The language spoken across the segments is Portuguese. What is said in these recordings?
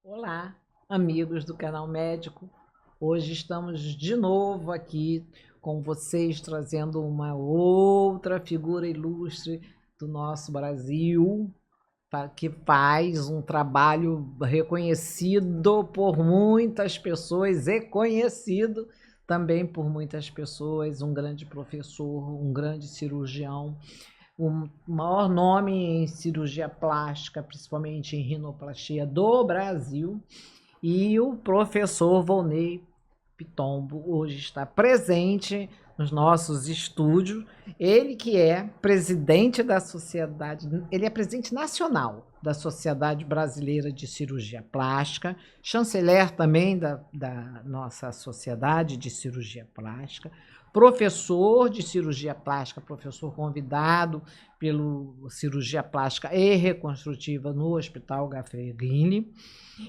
Olá, amigos do Canal Médico. Hoje estamos de novo aqui com vocês, trazendo uma outra figura ilustre do nosso Brasil, que faz um trabalho reconhecido por muitas pessoas e conhecido também por muitas pessoas, um grande professor, um grande cirurgião, o maior nome em cirurgia plástica, principalmente em rinoplastia do Brasil, e o professor Volney Pitombo hoje está presente nos nossos estúdios. Ele que é presidente da sociedade, ele é presidente nacional da Sociedade Brasileira de Cirurgia Plástica, chanceler também da nossa Sociedade de Cirurgia Plástica, professor de cirurgia plástica, professor convidado pelo Cirurgia Plástica e Reconstrutiva no Hospital Gafreguini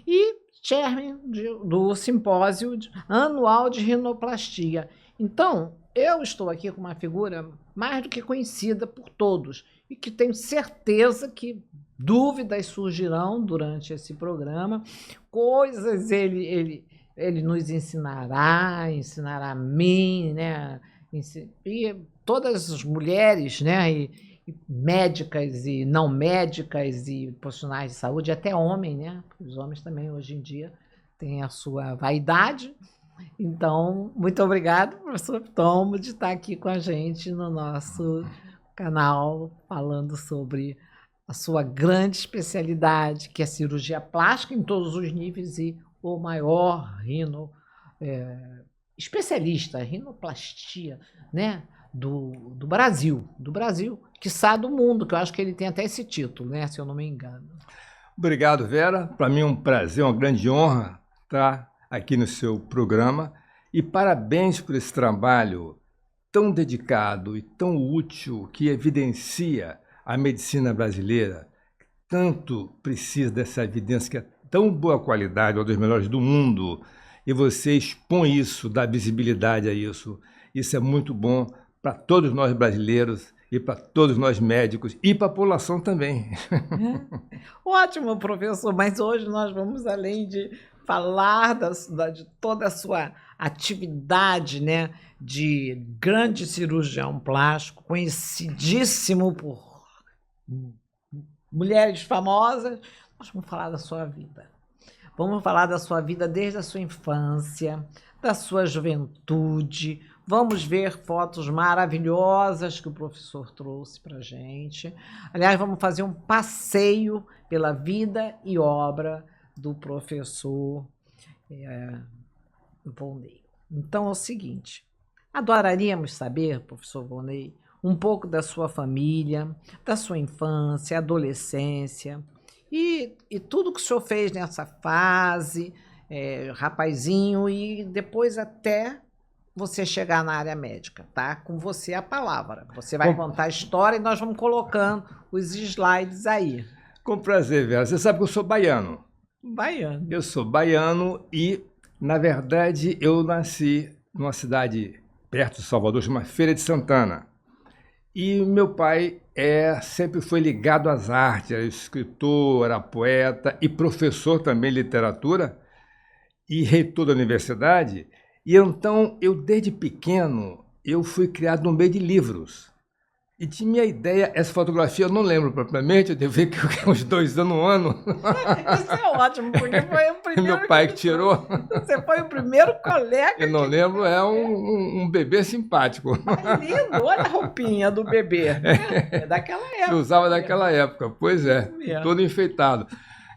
e chairman do simpósio anual de rinoplastia. Então, eu estou aqui com uma figura mais do que conhecida por todos e que tenho certeza que dúvidas surgirão durante esse programa, coisas ele nos ensinará a mim, né? E todas as mulheres, né? E médicas e não médicas e profissionais de saúde, até homem, né? Os homens também hoje em dia têm a sua vaidade. Então, muito obrigado, professor Pitombo, de estar aqui com a gente no nosso canal, falando sobre a sua grande especialidade, que é a cirurgia plástica em todos os níveis e o maior especialista, rinoplastia, né? Do Brasil, quiçá do mundo, que eu acho que ele tem até esse título, né, se eu não me engano. Obrigado, Vera. Para mim é um prazer, uma grande honra estar aqui no seu programa e parabéns por esse trabalho tão dedicado e tão útil que evidencia a medicina brasileira. Tanto precisa dessa evidência que é tão boa qualidade, uma das melhores do mundo, e você expõe isso, dá visibilidade a isso. Isso é muito bom para todos nós brasileiros e para todos nós médicos e para a população também. Ótimo, professor, mas hoje nós vamos, além de falar de toda a sua atividade, né, de grande cirurgião plástico, conhecidíssimo por mulheres famosas, nós vamos falar da sua vida. Vamos falar da sua vida desde a sua infância, da sua juventude. Vamos ver fotos maravilhosas que o professor trouxe para a gente. Aliás, vamos fazer um passeio pela vida e obra do professor Volney. Então é o seguinte, adoraríamos saber, professor Volney, um pouco da sua família, da sua infância, adolescência e tudo que o senhor fez nessa fase, rapazinho, e depois até você chegar na área médica, tá? Com você a palavra. Você vai contar a história e nós vamos colocando os slides aí. Com prazer, Vera. Você sabe que eu sou baiano. Baiano. Eu sou baiano e, na verdade, eu nasci numa cidade perto de Salvador, chamada Feira de Santana. E meu pai sempre foi ligado às artes, era escritor, era poeta e professor também de literatura e reitor da universidade. E então, eu desde pequeno, eu fui criado no meio de livros. E tinha ideia, essa fotografia eu não lembro propriamente, eu devo ver que eu uns 2 anos, 1 ano. Isso é ótimo, porque foi o primeiro... Meu pai que tirou. Você foi o primeiro colega. Eu não lembro, é um bebê simpático. Mas lindo, olha a roupinha do bebê. É daquela época. Eu usava daquela época, pois é, todo enfeitado.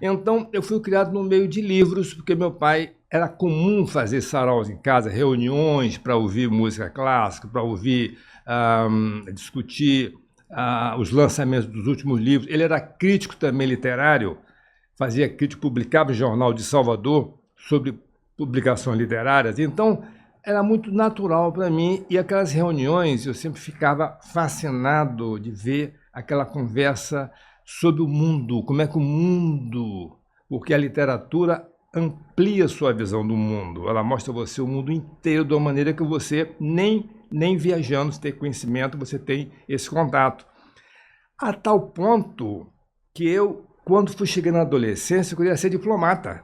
Então, eu fui criado no meio de livros, porque meu pai era comum fazer saraus em casa, reuniões para ouvir música clássica, para ouvir, discutir os lançamentos dos últimos livros. Ele era crítico também literário, fazia crítica, publicava em Jornal de Salvador sobre publicações literárias. Então, era muito natural para mim, e aquelas reuniões eu sempre ficava fascinado de ver aquela conversa sobre o mundo, como é que o mundo, porque a literatura amplia sua visão do mundo, ela mostra a você o mundo inteiro de uma maneira que você nem viajando, se tem conhecimento, você tem esse contato. A tal ponto que eu, quando fui chegando na adolescência, eu queria ser diplomata.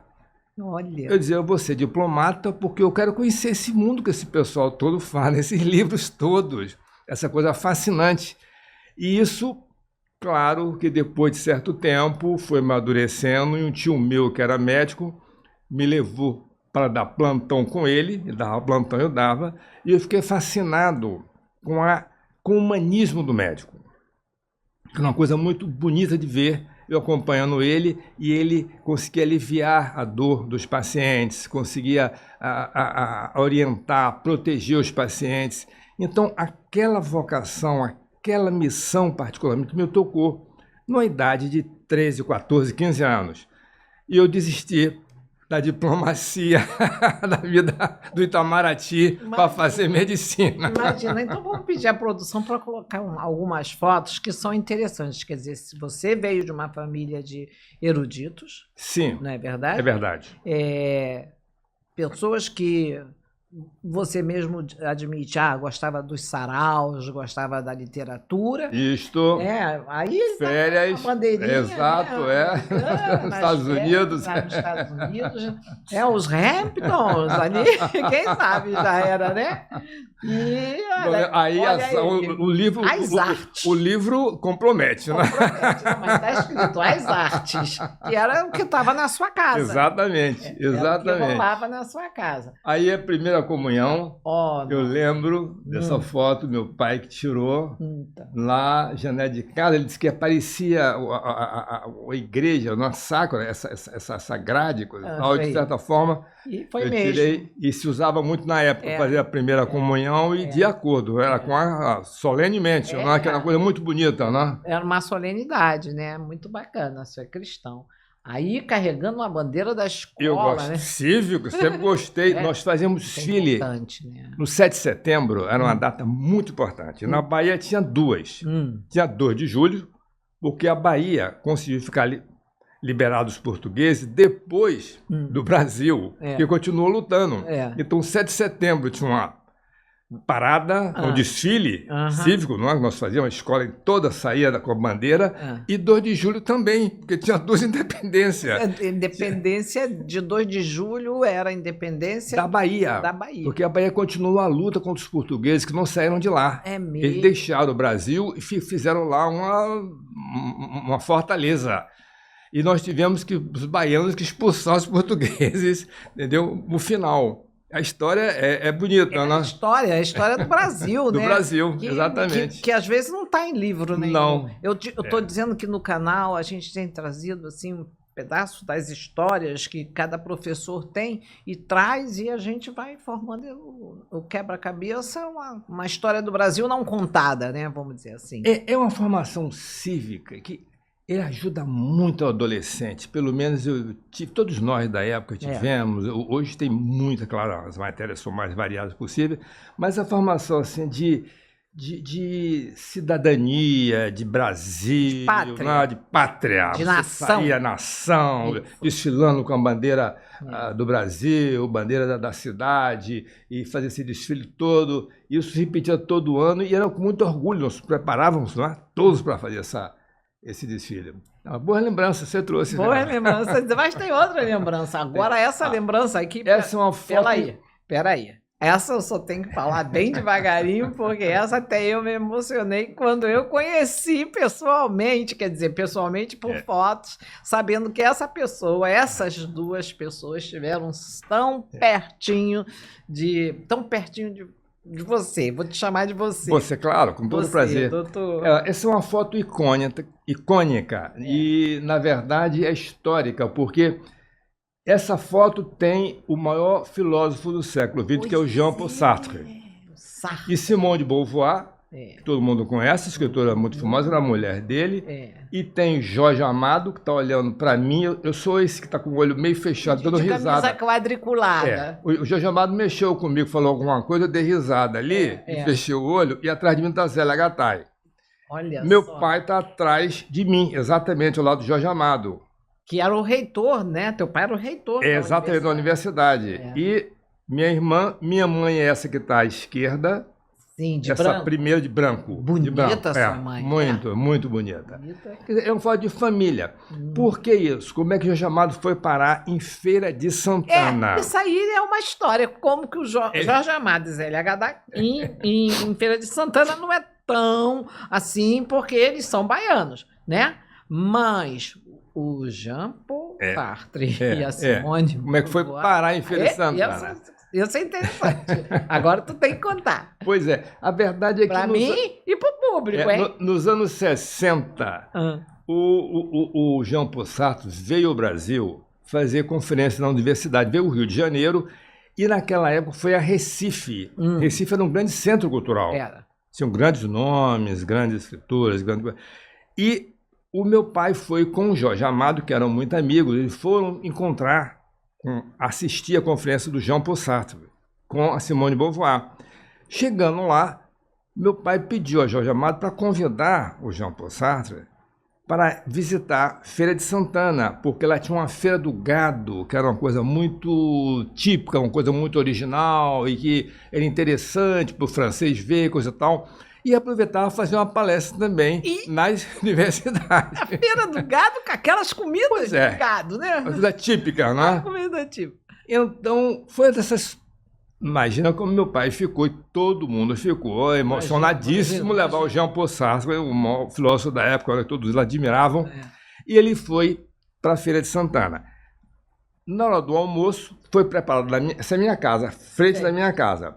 Olha. Eu dizia, eu vou ser diplomata porque eu quero conhecer esse mundo que esse pessoal todo fala, esses livros todos, essa coisa fascinante. E isso, claro, que depois de certo tempo foi amadurecendo, e um tio meu que era médico me levou para dar plantão com ele dava plantão, eu dava, e eu fiquei fascinado com o humanismo do médico. É uma coisa muito bonita de ver, eu acompanhando ele, e ele conseguia aliviar a dor dos pacientes, conseguia orientar, proteger os pacientes. Então, aquela vocação, aquela missão particularmente me tocou numa idade de 13, 14, 15 anos. E eu desisti da diplomacia da vida do Itamaraty para fazer medicina. Imagina, então vamos pedir à produção para colocar algumas fotos que são interessantes. Quer dizer, se você veio de uma família de eruditos, sim, não é verdade? É verdade. Pessoas que você mesmo admite, gostava dos saraus, gostava da literatura. Isto. Aí férias. Tá bandeirinha, exato, nos Estados Unidos. Nos Estados Unidos. Os Hamptons ali, quem sabe já era, né? E aí o livro. As artes. O livro compromete, né? Mas está escrito as artes, que era o que estava na sua casa. Exatamente, exatamente. Era o que rolava na sua casa. Aí a primeira comunhão, eu lembro dessa foto, meu pai que tirou lá, janela de casa, ele disse que aparecia a igreja, no sacro, essa grade, de certa forma. E foi eu mesmo. Tirei, e se usava muito na época, fazer a primeira comunhão e de acordo, era com solenemente, não é? Que era uma coisa muito bonita, né? Era uma solenidade, né? Muito bacana, você é cristão. Aí carregando uma bandeira da escola, eu gosto, né? Cívico, sempre gostei. Nós fazíamos desfile no 7 de setembro, era uma data muito importante. Na Bahia tinha duas. Tinha 2 de julho, porque a Bahia conseguiu ficar liberados os portugueses depois do Brasil, que continuou lutando. Então, 7 de setembro tinha uma parada, um desfile cívico, nós fazíamos, a escola toda saía com a bandeira, e 2 de julho também, porque tinha 2 independências. Independência de 2 de julho era a independência da Bahia, porque a Bahia continuou a luta contra os portugueses que não saíram de lá. Eles deixaram o Brasil e fizeram lá uma fortaleza. E nós tivemos os baianos que expulsar os portugueses, entendeu? No final. A história é bonita, né? A história do Brasil, do né? Brasil, exatamente. Que às vezes não está em livro, né? Não. Eu estou dizendo que no canal a gente tem trazido assim um pedaço das histórias que cada professor tem e traz, e a gente vai formando o quebra-cabeça, uma história do Brasil não contada, né? Vamos dizer assim. É uma formação cívica que ele ajuda muito o adolescente, pelo menos todos nós da época tivemos, hoje tem muita, claro, as matérias são mais variadas possível, mas a formação assim, de cidadania, de Brasil, de pátria, de nação. Saía nação, desfilando com a bandeira do Brasil, bandeira da cidade, e fazia esse desfile todo, isso se repetia todo ano, e era com muito orgulho, nós preparávamos todos para fazer esse desfile. Boa lembrança você trouxe. Boa lembrança, mas tem outra lembrança. Agora essa lembrança aqui... Essa é uma foto... Peraí. Essa eu só tenho que falar bem devagarinho, porque essa até eu me emocionei quando eu conheci pessoalmente, quer dizer, pessoalmente por fotos, sabendo que essas 2 pessoas estiveram tão pertinho de você, vou te chamar de você. Você, claro, com todo prazer. Doutor. Essa é uma foto icônica e, na verdade, é histórica, porque essa foto tem o maior filósofo do século XX, que é o Jean-Paul Sartre. E Simone de Beauvoir, que todo mundo conhece, escritora muito famosa, era a mulher dele. E tem Jorge Amado, que está olhando para mim. Eu sou esse que está com o olho meio fechado, dando risada. Camisa quadriculada. O Jorge Amado mexeu comigo, falou alguma coisa, eu dei risada ali, fechei o olho, e atrás de mim está Zélia Gattai. Meu pai está atrás de mim, exatamente ao lado do Jorge Amado. Que era o reitor, né? Teu pai era o reitor. Exatamente, da universidade. E minha mãe é essa que está à esquerda, Sim, de essa branco. primeira de branco. Bonita de branco. sua mãe. Muito bonita. Bonita. Quer dizer, é uma foto de família. Por que isso? Como é que o Jorge Amado foi parar em Feira de Santana? Isso aí é uma história, como que o Jorge Amado e Zélia Gadá em Feira de Santana não é tão assim, porque eles são baianos, né? Mas o Jean Paul Sartre e a Simone... Como é que foi parar em Feira de Santana? Isso é interessante. Agora tu tem que contar. Pois é, a verdade é que... Para mim e para o público, hein? Nos anos 60, o Jean Paul Sartre veio ao Brasil fazer conferência na universidade, veio ao Rio de Janeiro, e naquela época foi a Recife. Recife era um grande centro cultural. Era. Tinham grandes nomes, grandes escrituras, E o meu pai foi com o Jorge Amado, que eram muito amigos, eles foram assistir a conferência do Jean Paul Sartre com a Simone de Beauvoir. Chegando lá, meu pai pediu a Jorge Amado para convidar o Jean Paul Sartre para visitar Feira de Santana, porque lá tinha uma feira do gado, que era uma coisa muito típica, uma coisa muito original e que era interessante para o francês ver, coisa e tal. E aproveitava para fazer uma palestra também nas universidades. A feira do gado com aquelas comidas de gado, né? Uma coisa típica, não é? Comida típica. Então, foi dessas... Imagina como meu pai ficou, e todo mundo ficou emocionadíssimo levar o Jean Paul Sartre, o maior filósofo da época, que todos admiravam. E ele foi para a Feira de Santana. Na hora do almoço, foi preparado, essa é a minha casa, frente da minha casa.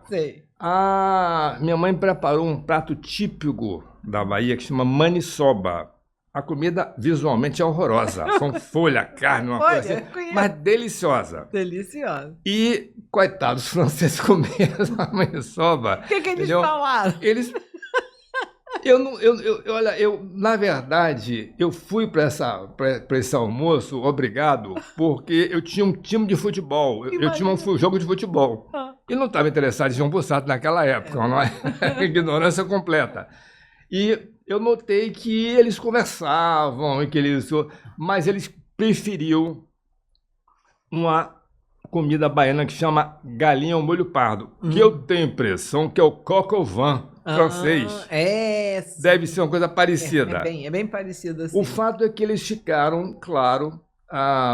Minha mãe preparou um prato típico da Bahia que se chama maniçoba. A comida visualmente é horrorosa. São folha, carne, uma coisa assim, mas deliciosa. Deliciosa. E, coitados, os franceses comeram a maniçoba. O que eles falaram? Na verdade, eu fui para esse almoço, obrigado, porque eu tinha um time de futebol, eu tinha um jogo de futebol. E não estava interessado em Jean Paul Sartre naquela época, não é? Ignorância completa. E eu notei que eles conversavam, mas eles preferiam uma comida baiana que chama galinha ao molho pardo, que eu tenho a impressão que é o coq au vin francês. Deve ser uma coisa parecida. É bem parecida assim. O fato é que eles ficaram, claro,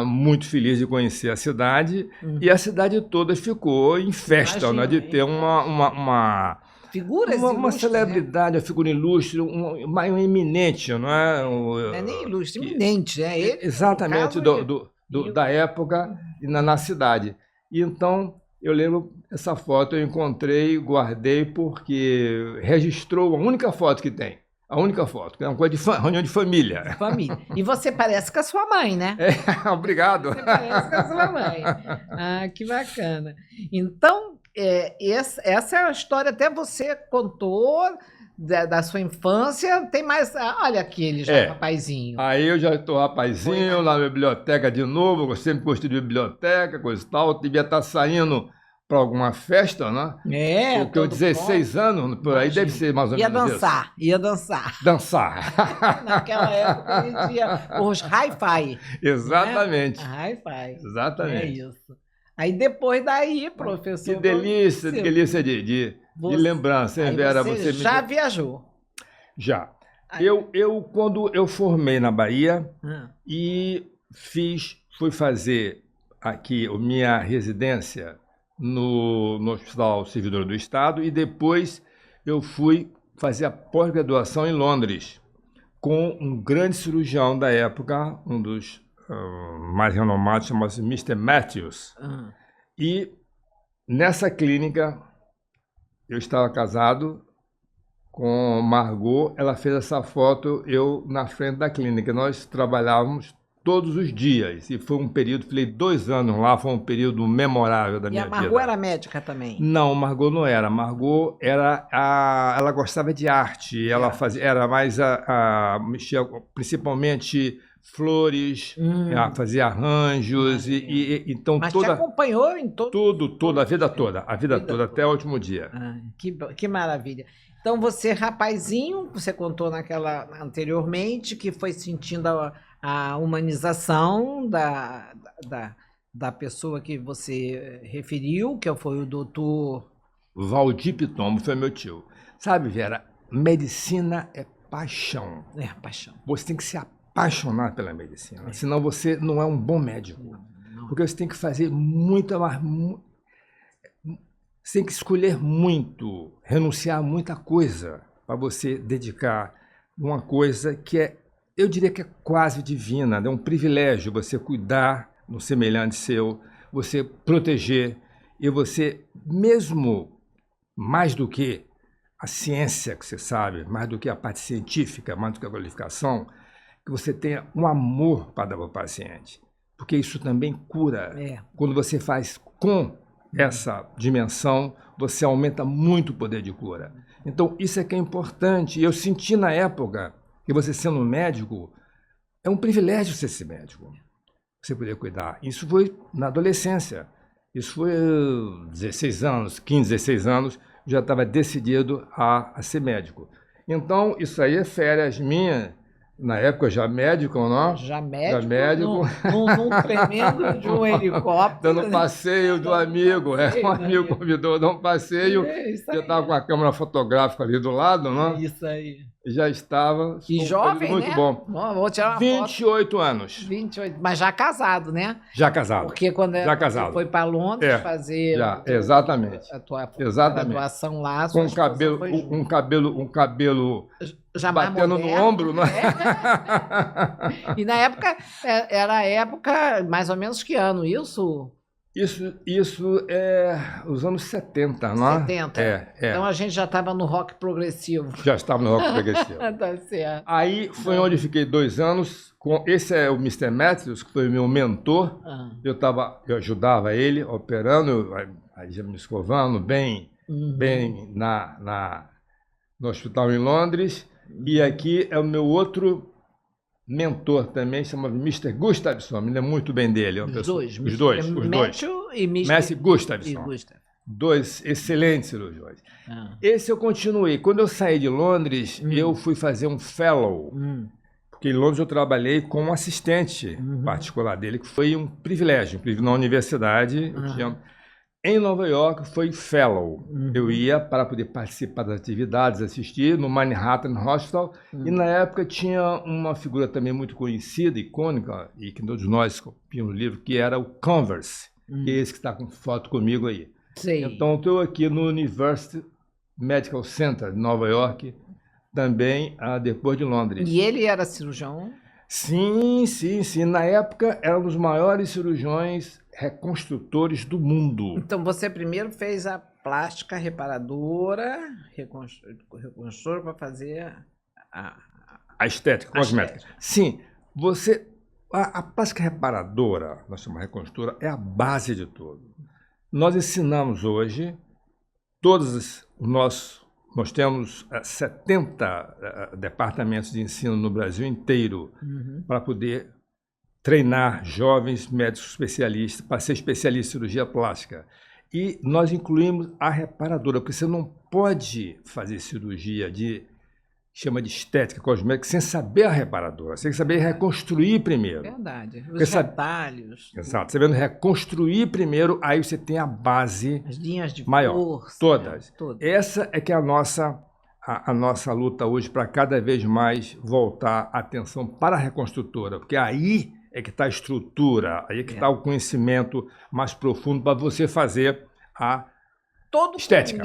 muito felizes de conhecer a cidade, e a cidade toda ficou em festa, né, de ter uma celebridade, né? Uma figura ilustre, uma eminente, não é? Não é nem ilustre, eminente, né? Exatamente, da época na cidade. E então, eu lembro, essa foto eu encontrei, guardei, porque registrou a única foto que tem. A única foto, que é uma coisa de reunião de família. E você parece com a sua mãe, né? Obrigado. Você parece com a sua mãe. Que bacana. Então, essa é a história, até você contou da sua infância. Tem mais... olha aqui, ele já rapazinho. Aí eu já estou rapazinho, na biblioteca de novo, eu sempre gostei de biblioteca, coisa e tal, devia estar saindo para alguma festa, né? Porque eu 16 anos, por aí deve ser mais ou menos isso. Ia dançar. Naquela época a gente ia os hi-fi. Exatamente. Né? Hi-fi. Exatamente. É isso. Aí depois daí, professor... Que delícia de lembrança, hein, Vera? Você já viajou? Já. Quando eu formei na Bahia e fui fazer aqui a minha residência no Hospital Servidor do Estado, e depois eu fui fazer a pós-graduação em Londres com um grande cirurgião da época, um dos mais renomados, chama-se Mr. Matthews. E nessa clínica eu estava casado com Margot, ela fez essa foto, eu na frente da clínica. Nós trabalhávamos todos os dias, e foi um período, falei 2 anos lá, foi um período memorável da minha vida. E a Margot era médica também? Não, Margot não era. Margot ela gostava de arte, ela era mais mexia principalmente flores, fazia arranjos, então mas te acompanhou em toda a vida toda, até o último dia. Que maravilha. Então você, rapazinho, você contou anteriormente que foi sentindo a humanização da pessoa que você referiu, que foi o doutor Valdir Pitombo foi meu tio. Sabe, Vera, medicina é paixão. É, paixão. Você tem que se apaixonar pela medicina, senão você não é um bom médico. Não. Porque você tem que fazer muita... Você tem que escolher muito, renunciar a muita coisa para você dedicar uma coisa que é, eu diria que é quase divina, é um privilégio você cuidar do semelhante seu, você proteger e você, mesmo mais do que a ciência que você sabe, mais do que a parte científica, mais do que a qualificação, que você tenha um amor para dar para o paciente, porque isso também cura. Quando você faz com essa dimensão, você aumenta muito o poder de cura. Então, isso é que é importante. Eu senti na época que você sendo médico, é um privilégio você ser médico, você poder cuidar. Isso foi na adolescência. Isso foi 16 anos, 15, 16 anos, já estava decidido a ser médico. Então, isso aí é férias minhas. Na época, já médico, não? Já médico? Já médico. Num tremendo de um helicóptero. Dando passeio do amigo. Um amigo convidou a dar um passeio. Eu estava com a câmera fotográfica ali do lado, não? Isso aí. Já estava. E jovem, muito né? Bom. Vou tirar uma 28 foto. anos. 28, mas já casado, né? Já casado. Porque quando você foi para Londres fazer exatamente. A tua exatamente. graduação lá, com um cabelo já batendo no ombro, né? E na época, era a época, mais ou menos que ano isso? Isso é os anos 70, não é? 70. Então a gente já estava no rock progressivo. Já estava no rock progressivo. Tá certo. Aí foi onde fiquei 2 anos. Esse é o Mr. Matthews, que foi meu mentor. Eu ajudava ele operando, aí já me escovando bem no hospital em Londres. E aqui é o meu outro mentor também, chama Mr. Gustafsson, me lembro muito bem dele. Os dois. Matthew e Mr. Gustafsson. Dois excelentes cirurgiões. Esse eu continuei. Quando eu saí de Londres, eu fui fazer um fellow, porque em Londres eu trabalhei com um assistente particular dele, que foi um privilégio. Na universidade, em Nova York, foi fellow. Eu ia para poder participar das atividades, assistir no Manhattan Hospital. E na época tinha uma figura também muito conhecida, icônica, e que todos nós copiamos no livro, que era o Converse, que é esse que está com foto comigo aí. Sim. Então, estou aqui no University Medical Center de Nova York, também depois de Londres. E ele era cirurgião? Sim. Na época, era um dos maiores cirurgiões reconstrutores do mundo. Então, você primeiro fez a plástica reparadora, reconstrutora para fazer a estética, cosmética. Sim, a plástica reparadora, nós chamamos de reconstrutora, é a base de tudo. Nós ensinamos hoje, nós temos 70 departamentos de ensino no Brasil inteiro para poder treinar jovens médicos especialistas para ser especialista em cirurgia plástica. E nós incluímos a reparadora, porque você não pode fazer cirurgia chama de estética cosmética, sem saber a reparadora. Você tem que saber reconstruir primeiro. Verdade. Os retalhos. Exato. Sabendo reconstruir primeiro, aí você tem a base as linhas de maior. Força. Todas. Essa é que é a nossa luta hoje para cada vez mais voltar a atenção para a reconstrutora, porque aí é que está a estrutura, aí é que está o conhecimento mais profundo para você fazer a estética.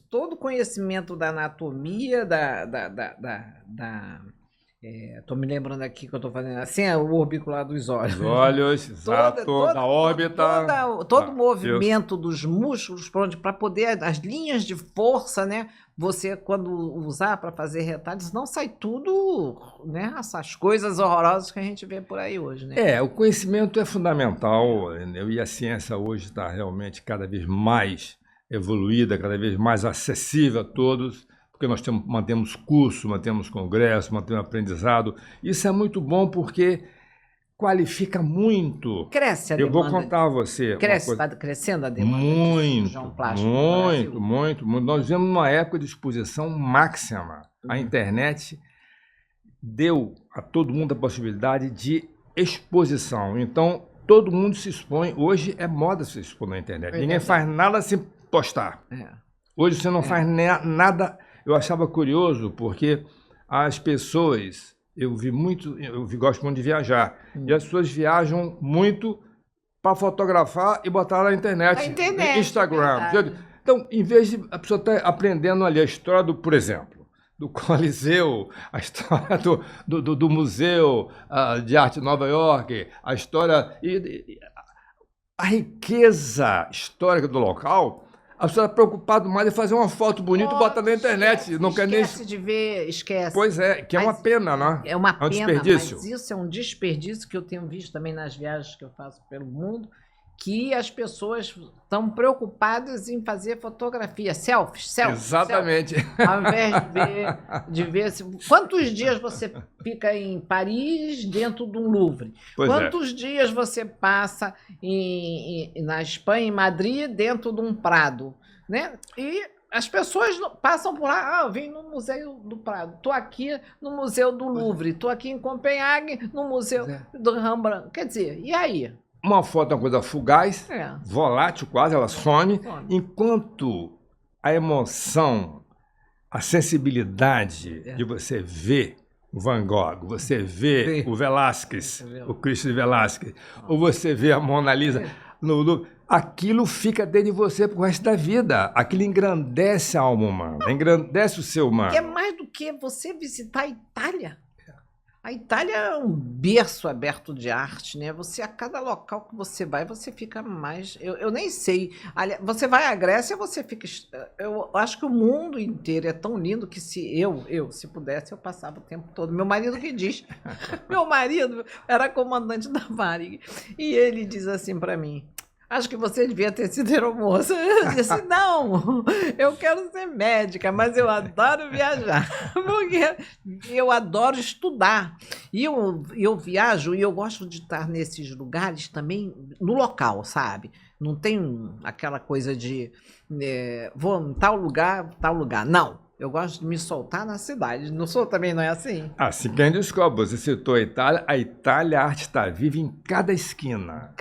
Todo conhecimento da anatomia, estou me lembrando aqui que eu estou fazendo assim, é o orbicular dos olhos. Os olhos, exato, da órbita. Todo o movimento dos músculos para poder, as linhas de força, né? Você, quando usar para fazer retalhos, não sai tudo, né? Essas coisas horrorosas que a gente vê por aí hoje, né? O conhecimento é fundamental, entendeu? E a ciência hoje está realmente cada vez mais evoluída, cada vez mais acessível a todos, porque nós mantemos curso, mantemos congresso, mantemos aprendizado. Isso é muito bom porque qualifica muito. Cresce a demanda. Eu vou contar a você. Está crescendo a demanda de cirurgião plástico no Brasil. Muito. Nós vivemos numa época de exposição máxima. A internet deu a todo mundo a possibilidade de exposição. Então, todo mundo se expõe. Hoje é moda se expor na internet. Ninguém faz nada sem postar. Hoje você não faz nada. Eu achava curioso, porque as pessoas, gosto muito de viajar, e as pessoas viajam muito para fotografar e botar na internet, Instagram. Então, em vez de a pessoa estar aprendendo ali a história por exemplo, do Coliseu, a história do Museu de Arte de Nova York, a história, a riqueza histórica do local, a pessoa está preocupada mais em fazer uma foto bonita e botar na internet. Não quer nem... Esquece de ver, esquece. Pois é, que é uma pena, né? É uma pena, desperdício. mas isso é um desperdício que eu tenho visto também nas viagens que eu faço pelo mundo, que as pessoas estão preocupadas em fazer fotografia, selfies. Exatamente. Ao invés de ver quantos dias você fica em Paris dentro de um Louvre? Quantos dias você passa na Espanha, em Madrid, dentro de um Prado? Né? E as pessoas passam por lá, eu vim no Museu do Prado, estou aqui no Museu do Louvre, estou aqui em Copenhague, no Museu do Rembrandt. Quer dizer, e aí? Uma foto é uma coisa fugaz, volátil quase, ela some, enquanto a emoção, a sensibilidade de você ver o Van Gogh, você vê o Velázquez, o Cristo de Velázquez, ou você vê a Mona Lisa no Louvre, aquilo fica dentro de você pro resto da vida. Aquilo engrandece a alma humana, engrandece o ser humano. É mais do que você visitar a Itália. A Itália é um berço aberto de arte, né? Você, a cada local que você vai, você fica mais... Eu nem sei. Você vai à Grécia, você fica... Eu acho que o mundo inteiro é tão lindo que se pudesse, eu passava o tempo todo. Meu marido que diz. Meu marido era comandante da Varig. E ele diz assim para mim... Acho que você devia ter sido aeromoça. Eu disse, não, eu quero ser médica, mas eu adoro viajar, porque eu adoro estudar. E eu viajo e eu gosto de estar nesses lugares também, no local, sabe? Não tem aquela coisa de vou em tal lugar. Não. Eu gosto de me soltar na cidade. Também não é assim? Assim quem descobre. Você citou a Itália, a arte está viva em cada esquina.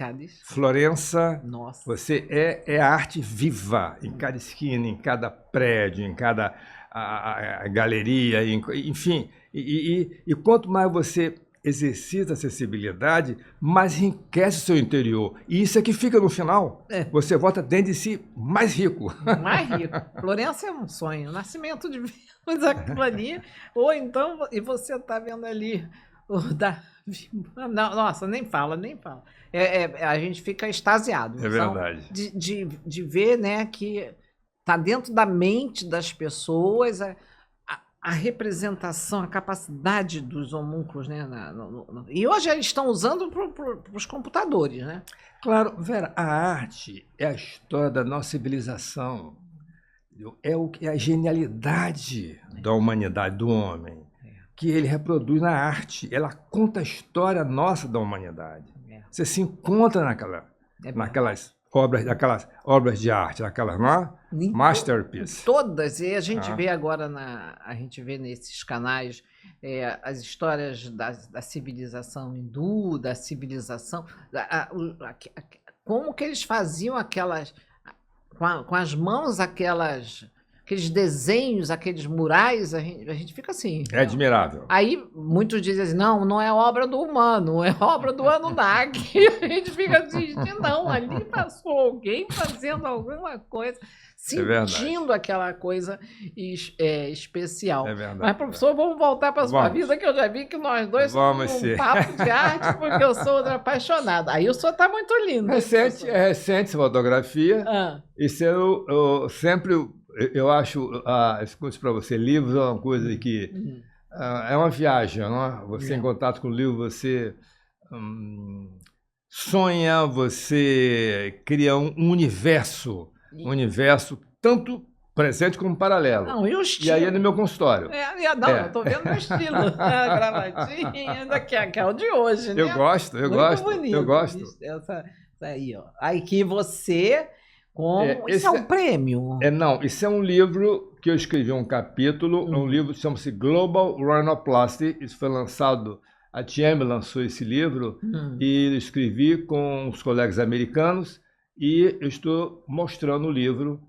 Florença, nossa. Você é a arte viva em cada esquina, em cada prédio, em cada a galeria, enfim. E quanto mais você exercita a acessibilidade, mais enriquece o seu interior. E isso é que fica no final. Você volta dentro de si mais rico. Mais rico. Florença é um sonho. Nascimento de Vênus, aquilo ali. Ou então, e você está vendo ali o Davi. Não, nossa, nem fala. A gente fica extasiado. É verdade. De ver, né, que está dentro da mente das pessoas a representação, a capacidade dos homúnculos, né? E hoje eles estão usando para os computadores, né? Claro, Vera, a arte é a história da nossa civilização, é a genialidade da humanidade, do homem, que ele reproduz na arte. Ela conta a história nossa da humanidade. Você se encontra naquelas obras de arte, aquelas, não é? Masterpiece. Todas, e a gente vê agora, a gente vê nesses canais as histórias da civilização hindu, da civilização, como que eles faziam aquelas, com as mãos, aqueles desenhos, aqueles murais, a gente fica assim. É admirável. Aí muitos dizem assim, não é obra do humano, é obra do Anunnaki. A gente fica assim, não, ali passou alguém fazendo alguma coisa, sentindo aquela coisa especial. É verdade. Mas, professor, vamos voltar para a sua vida, que eu já vi que nós dois somos um papo de arte, porque eu sou apaixonada. Aí o senhor está muito lindo. É recente essa fotografia. Isso eu sempre... Eu acho, escute para você, livros é uma coisa que é uma viagem, não é? Você em contato com o livro, você sonha, você cria um universo tanto presente como paralelo. Não, e o estilo? E aí é no meu consultório. Eu estou vendo o estilo. Gravatinha, que é o de hoje, né? Eu gosto. Bonito, eu gosto. Essa aí, ó. Aí que você... Isso é um prêmio? Não, isso é um livro que eu escrevi um capítulo, um livro que chama-se Global Rhinoplasty. Isso foi lançado, a TM lançou esse livro, e eu escrevi com os colegas americanos, e eu estou mostrando o livro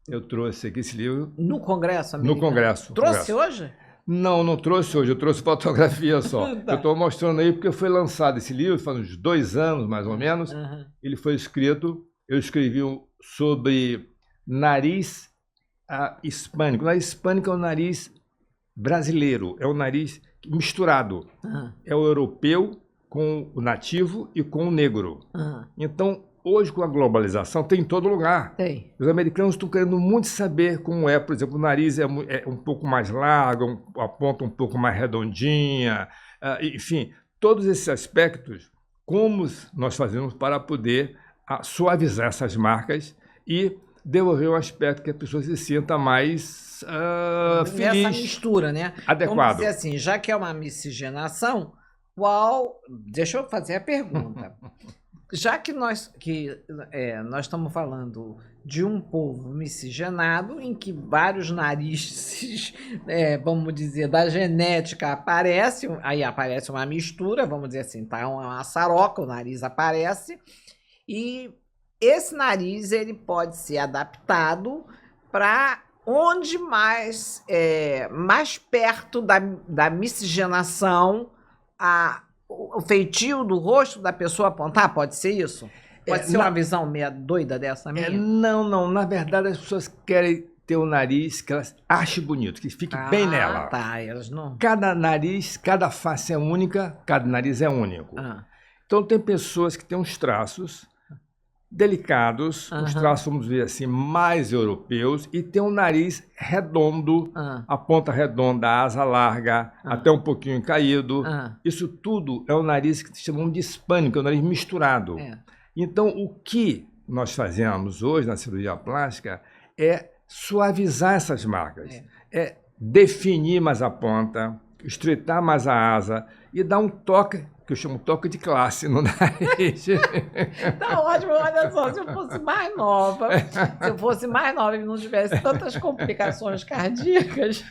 Eu trouxe aqui esse livro. No Congresso americano? No Congresso. Trouxe hoje? Não, não trouxe hoje, eu trouxe fotografia só. Tá. Eu estou mostrando aí porque foi lançado esse livro, faz uns 2 anos, mais ou menos. Ele foi escrito, eu escrevi sobre nariz hispânico. O nariz hispânico é o nariz brasileiro, é o nariz misturado. É o europeu com o nativo e com o negro. Então, hoje, com a globalização, tem em todo lugar. Tem. Os americanos estão querendo muito saber como é. Por exemplo, o nariz é um pouco mais largo, a ponta um pouco mais redondinha. Enfim, todos esses aspectos, como nós fazemos para poder suavizar essas marcas e devolver um aspecto que a pessoa se sinta mais feliz. Essa mistura, né? Adequado. Vamos dizer assim, já que é uma miscigenação, deixa eu fazer a pergunta. Já que nós estamos falando de um povo miscigenado, em que vários narizes, vamos dizer, da genética aparecem, aí aparece uma mistura, vamos dizer assim, tá uma maçaroca, o nariz aparece, e esse nariz ele pode ser adaptado para onde mais perto da miscigenação o feitio do rosto da pessoa apontar, pode ser isso? Pode ser uma visão meio doida dessa minha? Não. Na verdade, as pessoas querem ter um nariz que elas achem bonito, que fique bem nela. Tá, elas não... Cada nariz, cada face é única, cada nariz é único. Então, tem pessoas que têm uns traços delicados, os traços, vamos dizer assim, mais europeus, e tem um nariz redondo, a ponta redonda, a asa larga, até um pouquinho caído. Isso tudo é o nariz que chamam de hispânico, é o nariz misturado. Então, o que nós fazemos hoje na cirurgia plástica é suavizar essas marcas, é definir mais a ponta, estreitar mais a asa e dar um toque, que eu chamo toque de classe no nariz. Tá ótimo, olha só, se eu fosse mais nova e não tivesse tantas complicações cardíacas,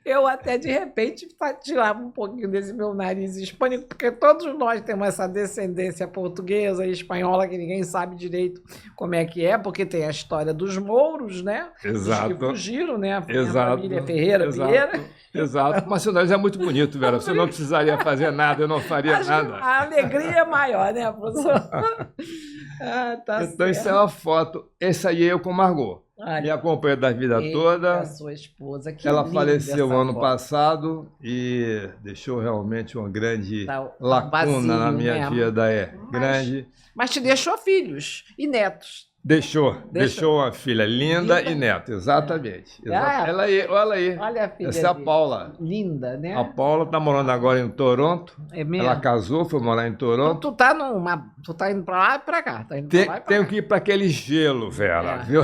eu até de repente tirava um pouquinho desse meu nariz hispânico, porque todos nós temos essa descendência portuguesa e espanhola que ninguém sabe direito como é que é, porque tem a história dos mouros, né? Exato. Que fugiram, né? A família Ferreira, Vieira. Exato, mas seu nariz é muito bonito, Vera. Você não precisaria fazer nada, eu não faria nada. A alegria é maior, né, professor? Então, certo. Isso é uma foto. Essa aí eu com Margot. Me acompanha da vida toda. A sua esposa, que ela faleceu ano passado e deixou realmente uma grande lacuna na minha vida. Grande. Mas te deixou filhos e netos. Deixou uma filha linda e neto, exatamente. Ela aí, olha aí. Olha a filha. Essa é a Paula. Linda, né? A Paula está morando agora em Toronto. É mesmo? Ela casou, foi morar em Toronto. Então, tu tá indo para lá e para cá. Tenho que ir para aquele gelo, Vera, viu?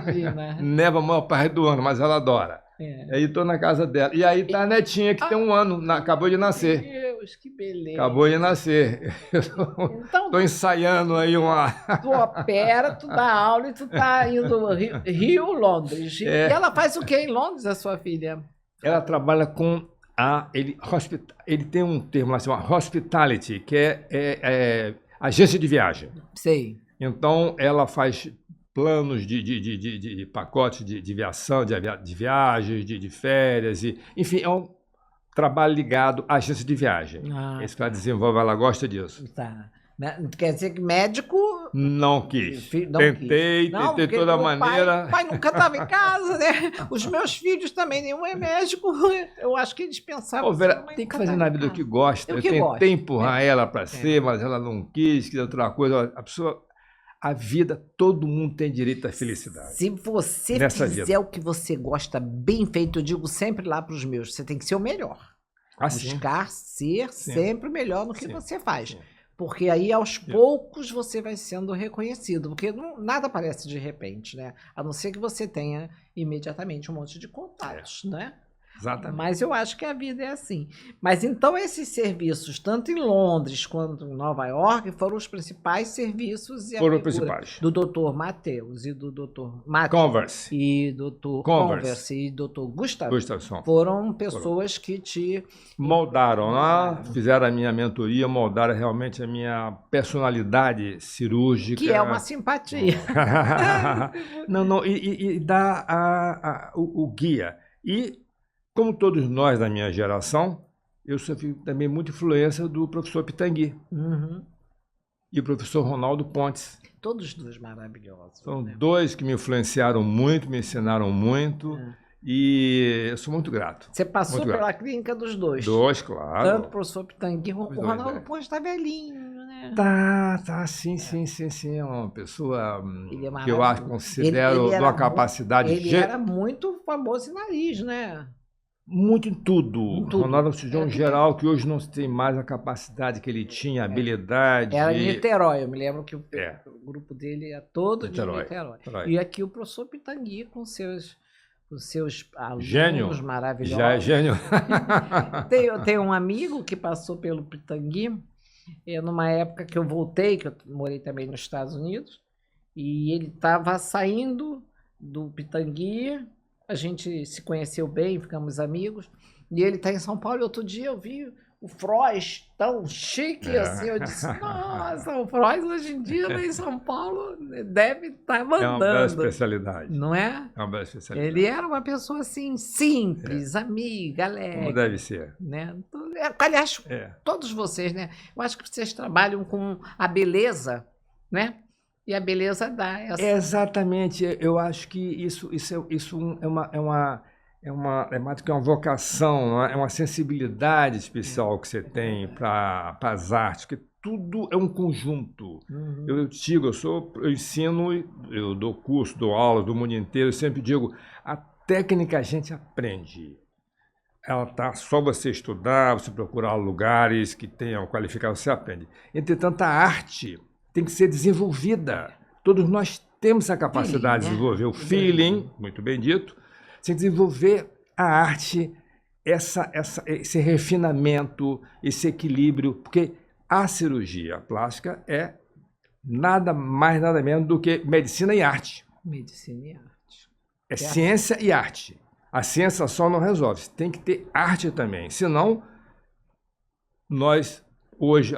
Imagina. Neva a maior parte do ano, mas ela adora. Aí estou na casa dela. E aí tá a netinha que tem 1 ano, acabou de nascer. Meu Deus, que beleza. Acabou de nascer. Estou ensaiando aí uma... Tu opera, tu dá aula e tu tá indo Rio, Londres. E ela faz o que em Londres, a sua filha? Ela trabalha com ele tem um termo lá, chama hospitality, que é agência de viagem. Sei. Então, ela faz planos de pacote de viação, de viagens, de férias, enfim, é um trabalho ligado à agência de viagem. Esse que ela desenvolve, ela gosta disso. Tá. Quer dizer que médico... Não quis. Tentei de toda maneira. O pai nunca estava em casa, né? Os meus filhos também, nenhum é médico. Eu acho que eles pensavam... Vera, tem que fazer na vida o que gosta. Eu tentei empurrar ela para ser, mas ela não quis outra coisa. A vida, todo mundo tem direito à felicidade. Se você fizer o que você gosta bem feito, eu digo sempre lá para os meus, você tem que ser o melhor. Buscar ser sempre o melhor no que você faz. Sim. Porque aí, aos poucos, você vai sendo reconhecido. Porque nada aparece de repente, né? A não ser que você tenha imediatamente um monte de contatos, né? Exatamente. Mas eu acho que a vida é assim. Mas então esses serviços, tanto em Londres quanto em Nova York, foram os principais serviços e foram principais. Do Dr. Mateus e do Dr. Converse. E Dr. Converse e Dr. Gustafsson. Foram pessoas que te moldaram, né? Fizeram a minha mentoria, moldaram realmente a minha personalidade cirúrgica. Que é uma simpatia. Não, e dá o guia. E, como todos nós da minha geração, eu sofri também muita influência do professor Pitangui e o professor Ronaldo Pontes. Todos dois maravilhosos. São dois que me influenciaram muito, me ensinaram muito. E eu sou muito grato. Você passou pela clínica dos dois? Dois, claro. Tanto o professor Pitangui, o Ronaldo Pontes está velhinho, né? Tá, sim. É uma pessoa que eu acho, considero de uma capacidade... Ele era muito famoso em nariz, né? Muito em tudo. Ronaldo Cirurgião geral, que hoje não tem mais a capacidade que ele tinha, a habilidade. Era em Niterói, eu me lembro que o grupo dele era todo de Niterói. E aqui o professor Pitangui com seus alunos gênio. Maravilhosos. Já é gênio. Tem um amigo que passou pelo Pitangui, numa época que eu voltei, que eu morei também nos Estados Unidos, e ele estava saindo do Pitangui, a gente se conheceu bem, ficamos amigos, e ele está em São Paulo, e outro dia eu vi o Frois tão chique assim, eu disse, nossa, o Frois hoje em dia em São Paulo deve estar mandando. É uma bela especialidade. Não é? É uma bela especialidade. Ele era uma pessoa assim, simples, amiga, alegre. Como deve ser. Né? Aliás, todos vocês, né? Eu acho que vocês trabalham com a beleza, né? E a beleza dá essa... Exatamente, eu acho que isso é mais do que uma vocação, não é? É uma sensibilidade especial que você tem para as artes, que tudo é um conjunto. Eu digo, eu ensino, eu dou curso, dou aula do mundo inteiro, eu sempre digo, a técnica a gente aprende. Ela tá só você estudar, você procurar lugares que tenham qualificação, você aprende. Entretanto, a arte tem que ser desenvolvida. Todos nós temos a capacidade de desenvolver o feeling, muito bem dito, sem desenvolver a arte, esse refinamento, esse equilíbrio, porque a cirurgia plástica é nada mais, nada menos do que medicina e arte. Medicina e arte. É ciência e arte. A ciência só não resolve, tem que ter arte também, senão nós hoje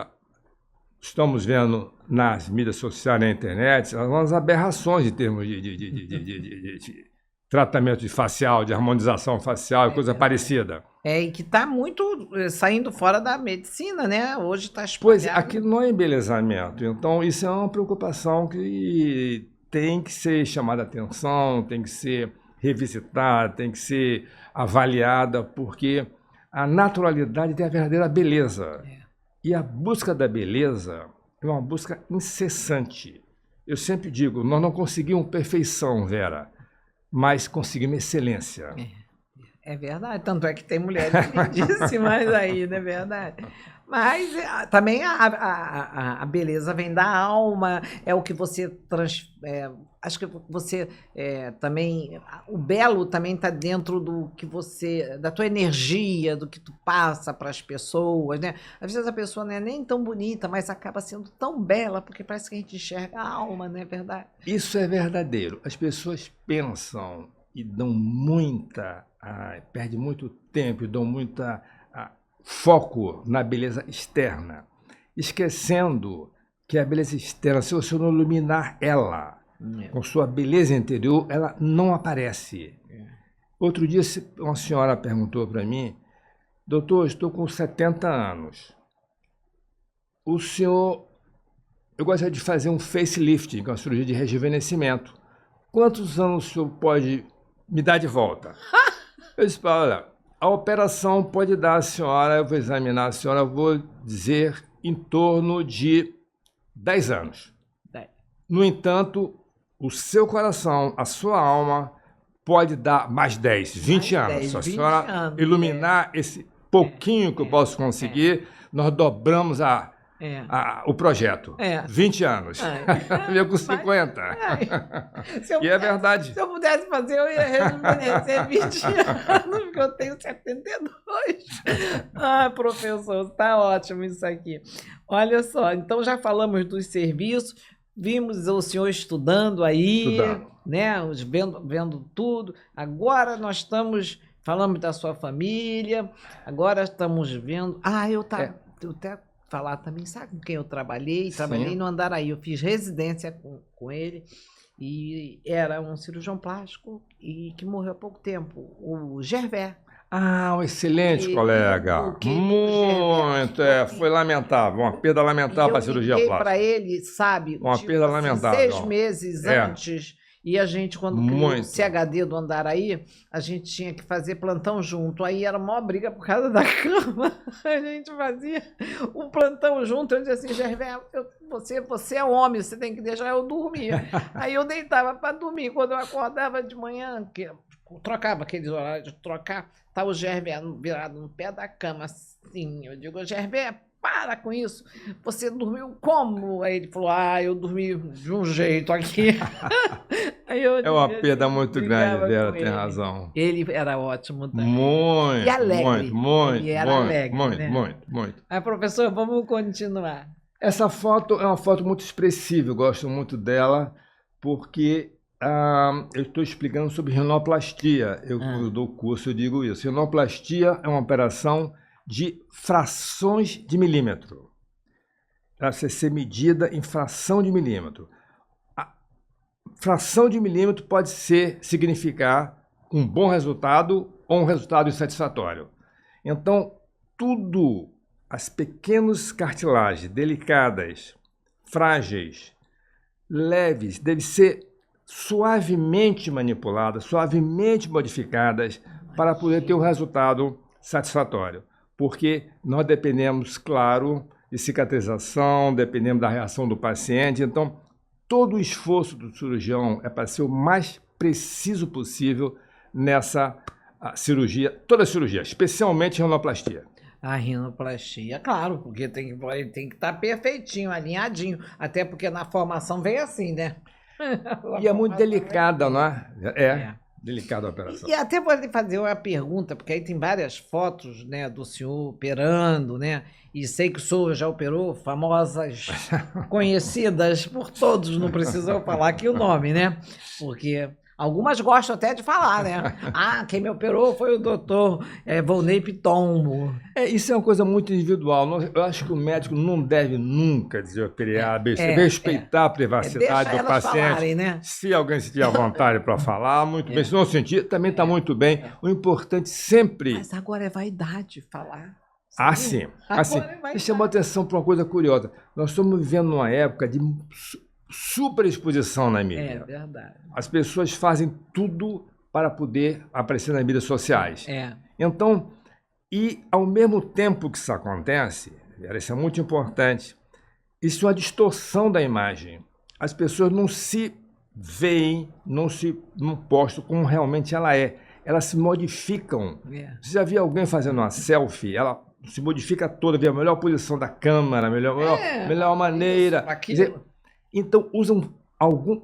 estamos vendo nas mídias sociais, na internet, as aberrações em termos de tratamento de facial, de harmonização facial, coisa parecida. E que está muito saindo fora da medicina, né? Hoje está espalhado. Pois, aquilo não é embelezamento. Então, isso é uma preocupação que tem que ser chamada a atenção, tem que ser revisitada, tem que ser avaliada, porque a naturalidade tem a verdadeira beleza. E a busca da beleza é uma busca incessante. Eu sempre digo, nós não conseguimos perfeição, Vera, mas conseguimos excelência. É verdade, tanto é que tem mulheres lindíssimas aí, não é verdade? Mas também a beleza vem da alma, é o que você... acho que você também... O belo também está dentro do que você... da tua energia, do que tu passa para as pessoas, né? Às vezes a pessoa não é nem tão bonita, mas acaba sendo tão bela, porque parece que a gente enxerga a alma, não é verdade? Isso é verdadeiro. As pessoas pensam e dão perdem muito tempo e dão muita... foco na beleza externa, esquecendo que a beleza externa, se você não iluminar ela com sua beleza interior, ela não aparece. Outro dia, uma senhora perguntou para mim, doutor, estou com 70 anos. O senhor, eu gostaria de fazer um facelift, que é uma cirurgia de rejuvenescimento. Quantos anos o senhor pode me dar de volta? Eu disse para ela, a operação pode dar à senhora, eu vou examinar a senhora, eu vou dizer em torno de 10 anos. No entanto, o seu coração, a sua alma, pode dar mais 10, 20 anos. Se a senhora iluminar esse pouquinho que eu posso conseguir, nós dobramos a o projeto. 20 anos. Veio com 50. E é verdade. Se eu pudesse fazer, eu ia rejuvenescer 20 anos, porque eu tenho 72. Professor, está ótimo isso aqui. Olha só, então já falamos dos serviços, vimos o senhor estudando aí, né? Vendo tudo. Agora nós estamos... Falamos da sua família, agora estamos vendo... eu até falar também, sabe com quem eu trabalhei? Trabalhei no Andaraí, eu fiz residência com ele, e era um cirurgião plástico e que morreu há pouco tempo, o Gervais. Um excelente colega. Muito, foi lamentável, uma perda lamentável para a cirurgia plástica. Para ele, sabe, uma perda lamentável. 6 meses antes... E a gente, quando criou o CHD do Andaraí, a gente tinha que fazer plantão junto. Aí era uma briga por causa da cama. A gente fazia um plantão junto. Eu dizia assim, Gervais, você é homem, você tem que deixar eu dormir. Aí eu deitava para dormir. Quando eu acordava de manhã, que trocava aqueles horários de trocar, estava o Gervais virado no pé da cama, assim. Eu digo, Gervais, para com isso. Você dormiu como? Aí ele falou, eu dormi de um jeito aqui. É uma perda muito grande dela, tem razão. Ele era ótimo também. Muito, e alegre. Muito, ele era alegre, muito. Professor, vamos continuar. Essa foto é uma foto muito expressiva, eu gosto muito dela, porque eu estou explicando sobre rinoplastia. Eu dou curso, eu digo isso. Rinoplastia é uma operação de frações de milímetro. Ela precisa ser medida em fração de milímetro. A fração de milímetro pode significar um bom resultado ou um resultado insatisfatório. Então, as pequenas cartilagens delicadas, frágeis, leves, devem ser suavemente manipuladas, suavemente modificadas para poder ter um resultado satisfatório. Porque nós dependemos, claro, de cicatrização, dependemos da reação do paciente. Então, todo o esforço do cirurgião é para ser o mais preciso possível nessa cirurgia, toda a cirurgia, especialmente a rinoplastia. A rinoplastia, claro, porque tem que estar perfeitinho, alinhadinho, até porque na formação vem assim, né? E é muito delicada, não é? Delicada a operação. E até pode fazer uma pergunta, porque aí tem várias fotos, né, do senhor operando, né? E sei que o senhor já operou famosas, conhecidas por todos, não precisou falar aqui o nome, né? Porque algumas gostam até de falar, né? Quem me operou foi o doutor Volney Pitombo. Isso é uma coisa muito individual. Eu acho que o médico não deve nunca dizer respeitar a privacidade do paciente. Falarem, né? Se alguém se tiver vontade para falar, muito bem. Se não sentir, também está muito bem. O importante sempre... Mas agora é vaidade falar. Sim. Você chamou atenção para uma coisa curiosa. Nós estamos vivendo numa época de superexposição na mídia. É verdade. As pessoas fazem tudo para poder aparecer nas mídias sociais. Então, e ao mesmo tempo que isso acontece, isso é muito importante, isso é uma distorção da imagem. As pessoas não se veem, não postam como realmente ela é. Elas se modificam. Você já viu alguém fazendo uma selfie? Ela se modifica toda, vê a melhor posição da câmera, melhor maneira. Então, usam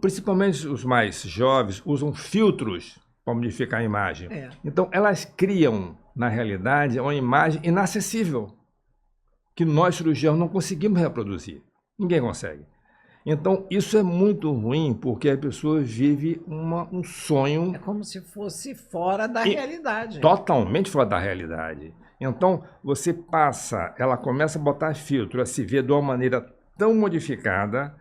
principalmente os mais jovens, usam filtros para modificar a imagem. Então, elas criam, na realidade, uma imagem inacessível, que nós, cirurgiãos, não conseguimos reproduzir. Ninguém consegue. Então, isso é muito ruim, porque a pessoa vive um sonho... É como se fosse fora da realidade. Totalmente fora da realidade. Então, ela começa a botar filtro, a se ver de uma maneira tão modificada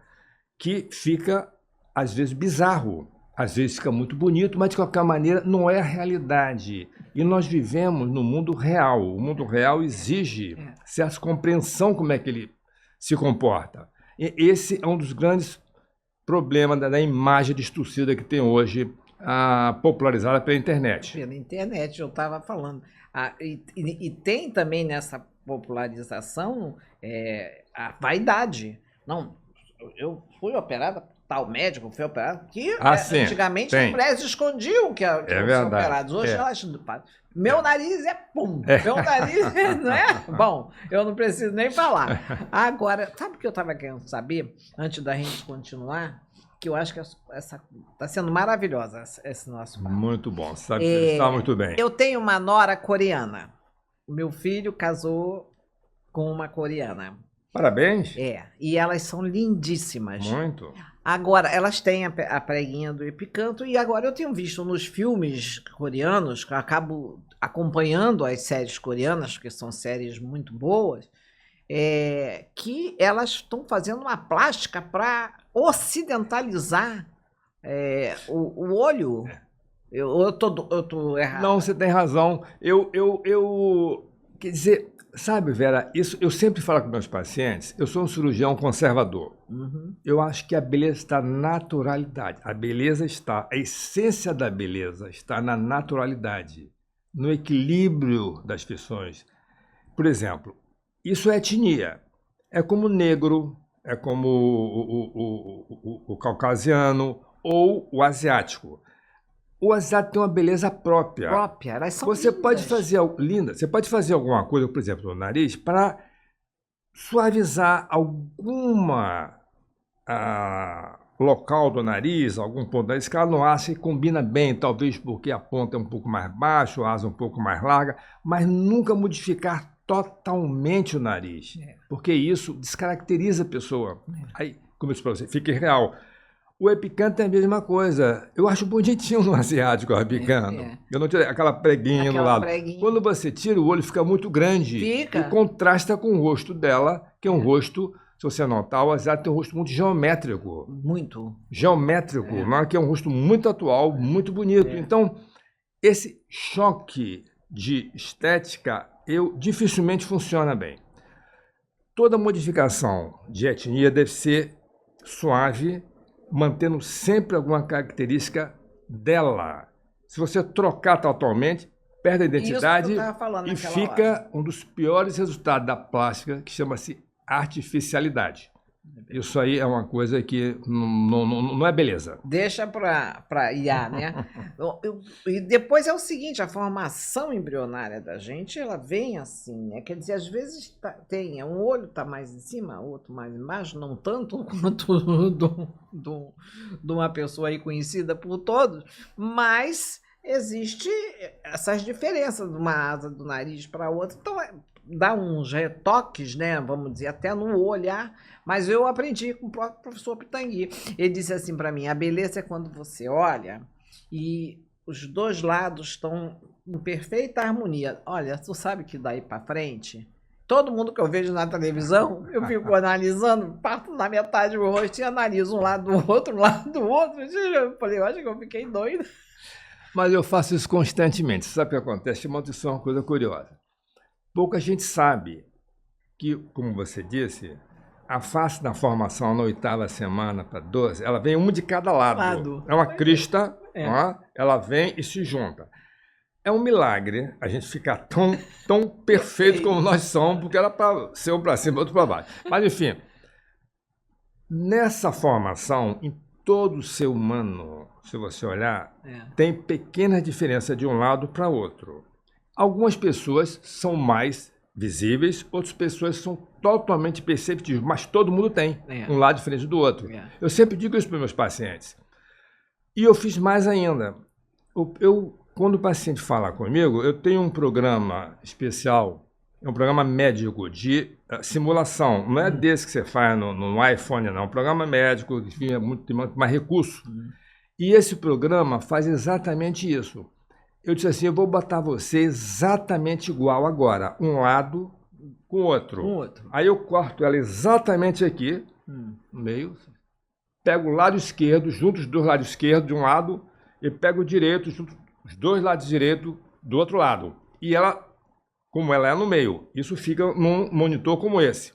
que fica, às vezes, bizarro. Às vezes fica muito bonito, mas, de qualquer maneira, não é a realidade. E nós vivemos no mundo real. O mundo real exige certa compreensão como é que ele se comporta. E esse é um dos grandes problemas da imagem distorcida que tem hoje, popularizada pela internet. Pela internet, eu estava falando. E tem também nessa popularização a vaidade. Não, eu fui operada por tal médico foi operado, que sim, antigamente tem. as mulheres escondiam que eram operados. Hoje elas... Meu nariz é pum, meu nariz não é? Bom, eu não preciso nem falar. Agora, sabe o que eu estava querendo saber, antes da gente continuar? Que eu acho que essa está sendo maravilhosa, esse nosso papo. Muito bom, sabe? Está muito bem. Eu tenho uma nora coreana. Meu filho casou com uma coreana. Parabéns. E elas são lindíssimas. Muito. Agora, elas têm a preguinha do epicanto, e agora eu tenho visto nos filmes coreanos, que eu acabo acompanhando as séries coreanas, que são séries muito boas, que elas estão fazendo uma plástica para ocidentalizar o olho. Eu tô errado. Não, você tem razão. Quer dizer, sabe, Vera, isso eu sempre falo com meus pacientes, eu sou um cirurgião conservador. Uhum. Eu acho que a beleza está na naturalidade. A essência da beleza está na naturalidade, no equilíbrio das feições. Por exemplo, isso é etnia. É como o negro, é como o caucasiano ou o asiático. O asiático tem uma beleza própria. Elas são Você lindas. pode fazer você pode fazer alguma coisa, por exemplo, no nariz, para suavizar alguma local do nariz, algum ponto da nariz, que ela não acha que combina bem, talvez porque a ponta é um pouco mais baixa, a asa um pouco mais larga, mas nunca modificar totalmente o nariz, porque isso descaracteriza a pessoa. Aí, como eu disse para você, fica irreal. O epicanto é a mesma coisa. Eu acho bonitinho no asiático o epicanto. Eu não tirei aquela preguinha no lado. Quando você tira, o olho fica muito grande. Fica. E contrasta com o rosto dela, que é um rosto, se você notar, o asiático tem um rosto muito geométrico. Muito. Geométrico, que é um rosto muito atual, muito bonito. Então, esse choque de estética, dificilmente funciona bem. Toda modificação de etnia deve ser suave, mantendo sempre alguma característica dela. Se você trocar totalmente, perde a identidade e fica um dos piores resultados da plástica, que chama-se artificialidade. Isso aí é uma coisa que não é beleza. Deixa para IA, né? E depois é o seguinte, a formação embrionária da gente, ela vem assim, né? Quer dizer, às vezes um olho está mais em cima, outro mais embaixo, não tanto quanto de uma pessoa aí conhecida por todos, mas existe essas diferenças de uma asa do nariz para outra. Então, dá uns retoques, né? Vamos dizer, até no olhar. Mas eu aprendi com o próprio professor Pitangui. Ele disse assim para mim, a beleza é quando você olha e os dois lados estão em perfeita harmonia. Olha, tu sabe que daí para frente, todo mundo que eu vejo na televisão, eu fico analisando, parto na metade do rosto e analiso um lado do outro, Eu falei, eu acho que eu fiquei doida. Mas eu faço isso constantemente. Sabe o que acontece? Isso é uma coisa curiosa. Pouca gente sabe que, como você disse, a face da formação na 8ª semana para 12, ela vem uma de cada lado. É uma crista, ela vem e se junta. É um milagre a gente ficar tão perfeito como nós somos, porque era para ser um para cima, outro para baixo. Mas, enfim, nessa formação, em todo o ser humano, se você olhar, tem pequena diferença de um lado para outro. Algumas pessoas são mais visíveis, outras pessoas são totalmente perceptíveis, mas todo mundo tem um lado diferente do outro. Eu sempre digo isso para meus pacientes. E eu fiz mais ainda. Quando o paciente fala comigo, eu tenho um programa especial, é um programa médico de simulação. Não é desse que você faz no iPhone, não. É um programa médico que tem muito mais recurso. E esse programa faz exatamente isso. Eu disse assim, eu vou botar você exatamente igual agora, um lado com o outro. Aí eu corto ela exatamente aqui, no meio, pego o lado esquerdo, junto os dois lados esquerdos de um lado, e pego o direito, junto os dois lados direitos do outro lado. E ela, como ela é no meio, isso fica num monitor como esse.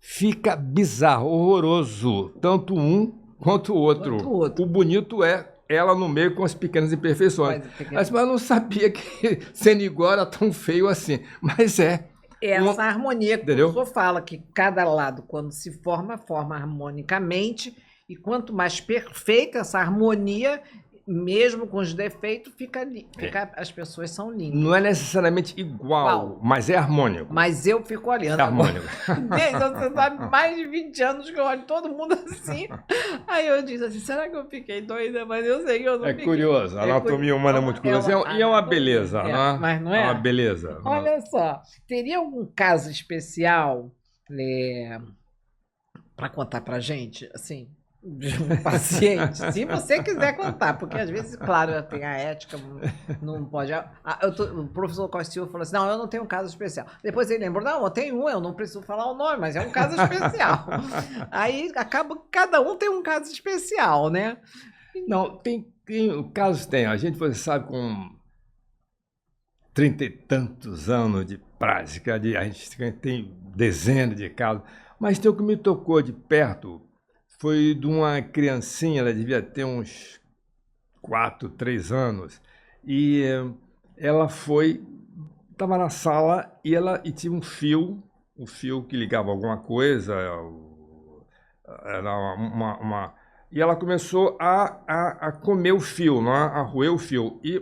Fica bizarro, horroroso, tanto um quanto o outro. O bonito é ela no meio com as pequenas imperfeições. Mas eu não sabia que sendo igual era tão feio assim. Mas essa harmonia que o professor fala, que cada lado, quando se forma harmonicamente E quanto mais perfeita essa harmonia, mesmo com os defeitos, as pessoas são lindas. Não é necessariamente igual, mas é harmônico. Mas eu fico olhando. É harmônico. Desde, você sabe, mais de 20 anos que eu olho todo mundo assim. Aí eu disse assim, será que eu fiquei doida? Mas eu sei que eu não fiquei. Curioso, a anatomia humana é muito curiosa. E é uma beleza, não é? Mas não é? É uma beleza. Olha só, teria algum caso especial para contar pra gente, assim, de um paciente, se você quiser contar, porque às vezes, claro, tem a ética, não pode. O professor Costil falou assim: não, eu não tenho um caso especial. Depois ele lembrou: não, eu tenho um, eu não preciso falar o nome, mas é um caso especial. Aí acaba, cada um tem um caso especial, né? Não, casos tem. A gente, você sabe, com 30 e tantos anos de prática, a gente tem dezenas de casos, mas tem o que me tocou de perto. Foi de uma criancinha, ela devia ter uns 4, 3 anos, e ela estava na sala e tinha um fio que ligava alguma coisa, era e ela começou a comer o fio, não é? A roer o fio, e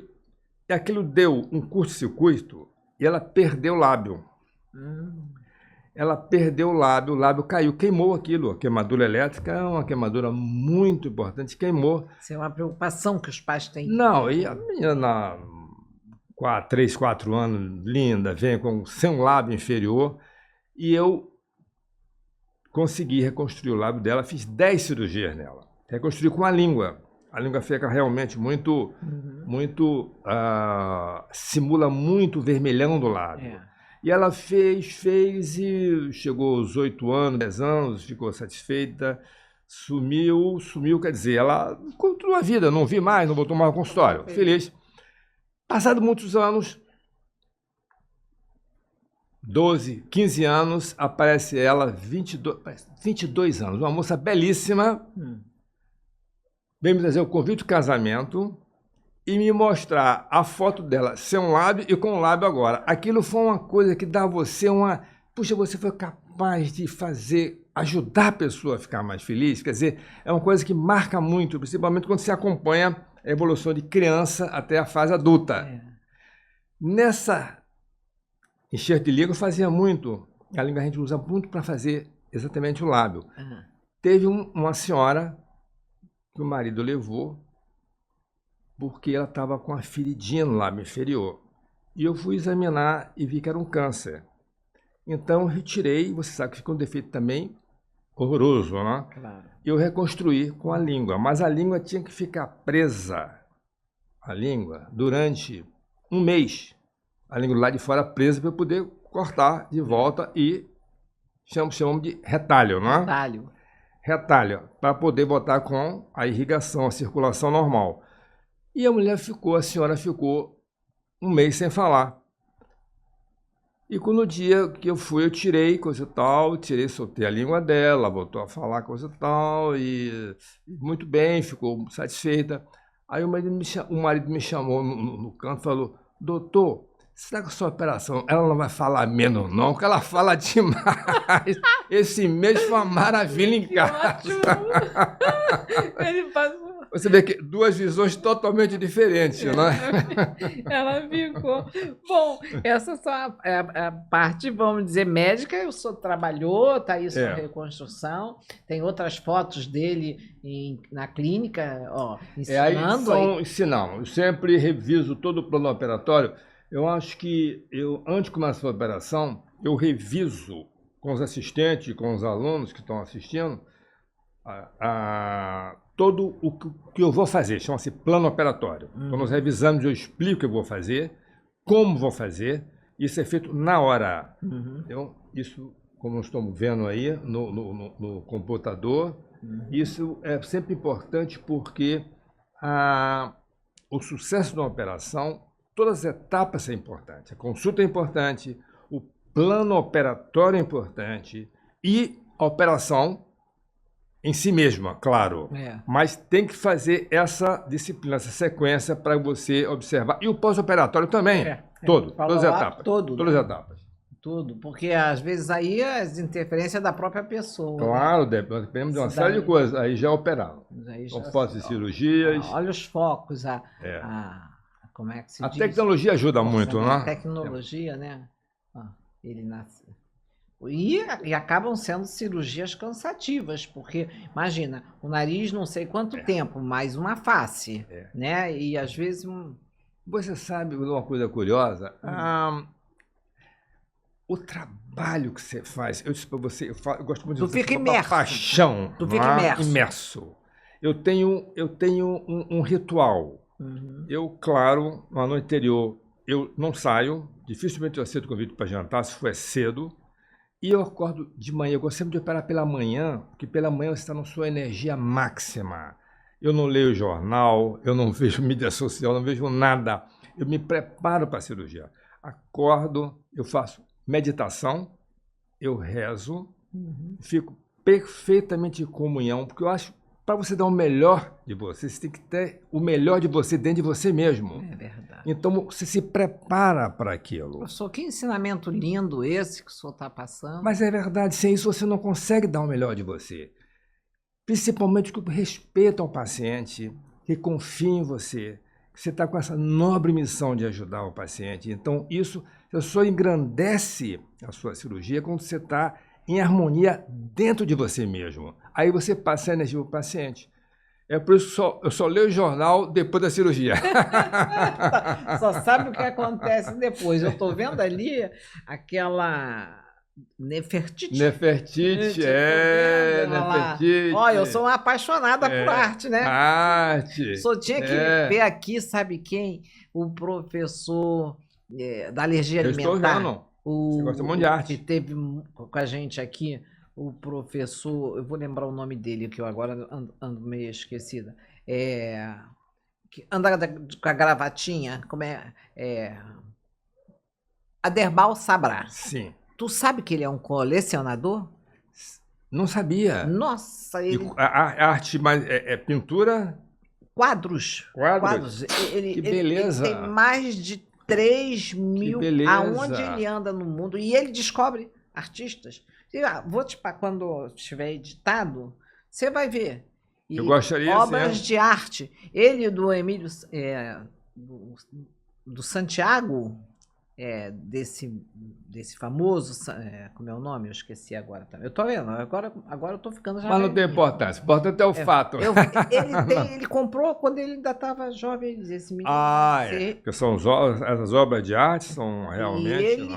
aquilo deu um curto-circuito e ela perdeu o lábio. Ela perdeu o lábio caiu, queimou aquilo. A queimadura elétrica é uma queimadura muito importante, queimou. Isso é uma preocupação que os pais têm. Não, e a menina, 3, 4 anos, linda, vem sem um lábio inferior, e eu consegui reconstruir o lábio dela, fiz 10 cirurgias nela. Reconstruí com a língua. A língua fica realmente muito, simula muito o vermelhão do lábio. E ela fez e chegou aos 8 anos, 10 anos, ficou satisfeita, sumiu, quer dizer, ela continuou a vida, não vi mais, não voltou mais ao consultório, feliz. Passado muitos anos, 12, 15 anos, aparece ela, 22 anos, uma moça belíssima, veio me trazer o convite de casamento e me mostrar a foto dela sem um lábio e com um lábio agora. Aquilo foi uma coisa que dá a você uma... Puxa, você foi capaz de ajudar a pessoa a ficar mais feliz. Quer dizer, é uma coisa que marca muito, principalmente quando se acompanha a evolução de criança até a fase adulta. Nessa enxerto de língua eu fazia muito. A língua a gente usa muito para fazer exatamente o lábio. Teve uma senhora que o marido levou porque ela estava com a feridinha no lábio inferior. E eu fui examinar e vi que era um câncer. Então eu retirei, você sabe que fica um defeito também horroroso, né? Claro. Eu reconstruí com a língua, mas a língua tinha que ficar presa, a língua, durante um mês. A língua do lado de fora presa para eu poder cortar de volta e chamamos de retalho, não é? Retalho, para poder botar com a irrigação, a circulação normal. E a senhora ficou um mês sem falar. E quando no dia que eu fui, eu tirei coisa e tal, soltei a língua dela, voltou a falar coisa e tal, e muito bem, ficou satisfeita. Aí o marido me chamou no canto e falou: doutor, será que a sua operação, ela não vai falar menos não, porque ela fala demais. Esse mês foi uma maravilha em casa. Ele passou. Você vê que duas visões totalmente diferentes, não é? Ela ficou. Bom, essa só a parte, vamos dizer, médica. O senhor trabalhou, está aí sua reconstrução. Tem outras fotos dele na clínica, ensinando. Ensinando. Eu sempre reviso todo o plano operatório. Eu acho que antes de começar a operação, eu reviso com os assistentes, com os alunos que estão assistindo, todo o que eu vou fazer, chama-se plano operatório. Quando nós revisamos, eu explico o que eu vou fazer, como vou fazer, isso é feito na hora. Então, isso, como nós estamos vendo aí no computador, isso é sempre importante porque o sucesso de uma operação, todas as etapas são importantes. A consulta é importante, o plano operatório é importante e a operação em si mesma, claro. Mas tem que fazer essa disciplina, essa sequência para você observar. E o pós-operatório também. Todas as etapas. Todas as etapas. Tudo, porque às vezes aí as interferências da própria pessoa. Claro, depende de uma série de coisas. Aí já operaram. São fotos de cirurgias. Olha os focos, como é que se a diz? tecnologia ajuda muito, né? A tecnologia, né? Ele nasce. E acabam sendo cirurgias cansativas, porque, imagina, o nariz não sei quanto tempo, mais uma face, né? E às vezes... Você sabe uma coisa curiosa? O trabalho que você faz, eu disse para você, eu gosto muito de você, fica imerso. Paixão. Tu fica imerso. Eu tenho um ritual. Eu, claro, no ano anterior, eu não saio, dificilmente eu aceito convite para jantar, se for cedo, e eu acordo de manhã. Eu gosto sempre de operar pela manhã, porque pela manhã você está na sua energia máxima. Eu não leio jornal, eu não vejo mídia social, não vejo nada. Eu me preparo para a cirurgia. Acordo, eu faço meditação, eu rezo, fico perfeitamente em comunhão, porque eu acho que para você dar o melhor de você, você tem que ter o melhor de você dentro de você mesmo. É verdade. Então você se prepara para aquilo. Professor, que ensinamento lindo esse que o senhor está passando. Mas é verdade, sem isso você não consegue dar o melhor de você. Principalmente com respeito ao paciente, que confia em você, que você está com essa nobre missão de ajudar o paciente. Então isso só engrandece a sua cirurgia quando você está em harmonia dentro de você mesmo. Aí você passa a energia para o paciente. É por isso que eu só leio o jornal depois da cirurgia. Só sabe o que acontece depois. Eu estou vendo ali aquela Nefertiti. Nefertiti. Olha, eu sou uma apaixonada por arte, né? Arte. Só tinha que ver aqui, sabe quem? O professor da alergia alimentar. Eu estou vendo. Você gosta muito de arte. Que teve com a gente aqui, o professor, eu vou lembrar o nome dele, que eu agora ando meio esquecida. Que anda com a gravatinha, como Aderbal Sabrá. Sim. Tu sabe que ele é um colecionador? Não sabia. Nossa, ele... A arte mais é pintura? Quadros. Que beleza. Ele tem mais de 3 mil, aonde ele anda no mundo, e ele descobre artistas. Quando estiver editado, você vai ver. Eu gostaria obras de arte. Ele do Emílio, do Santiago, desse famoso, como é o nome? Eu esqueci agora. Eu tô vendo, agora eu tô ficando já. Mas não tem importância, o importante é o fato. Ele comprou quando ele ainda estava jovem, esse menino. Porque essas obras de arte são realmente...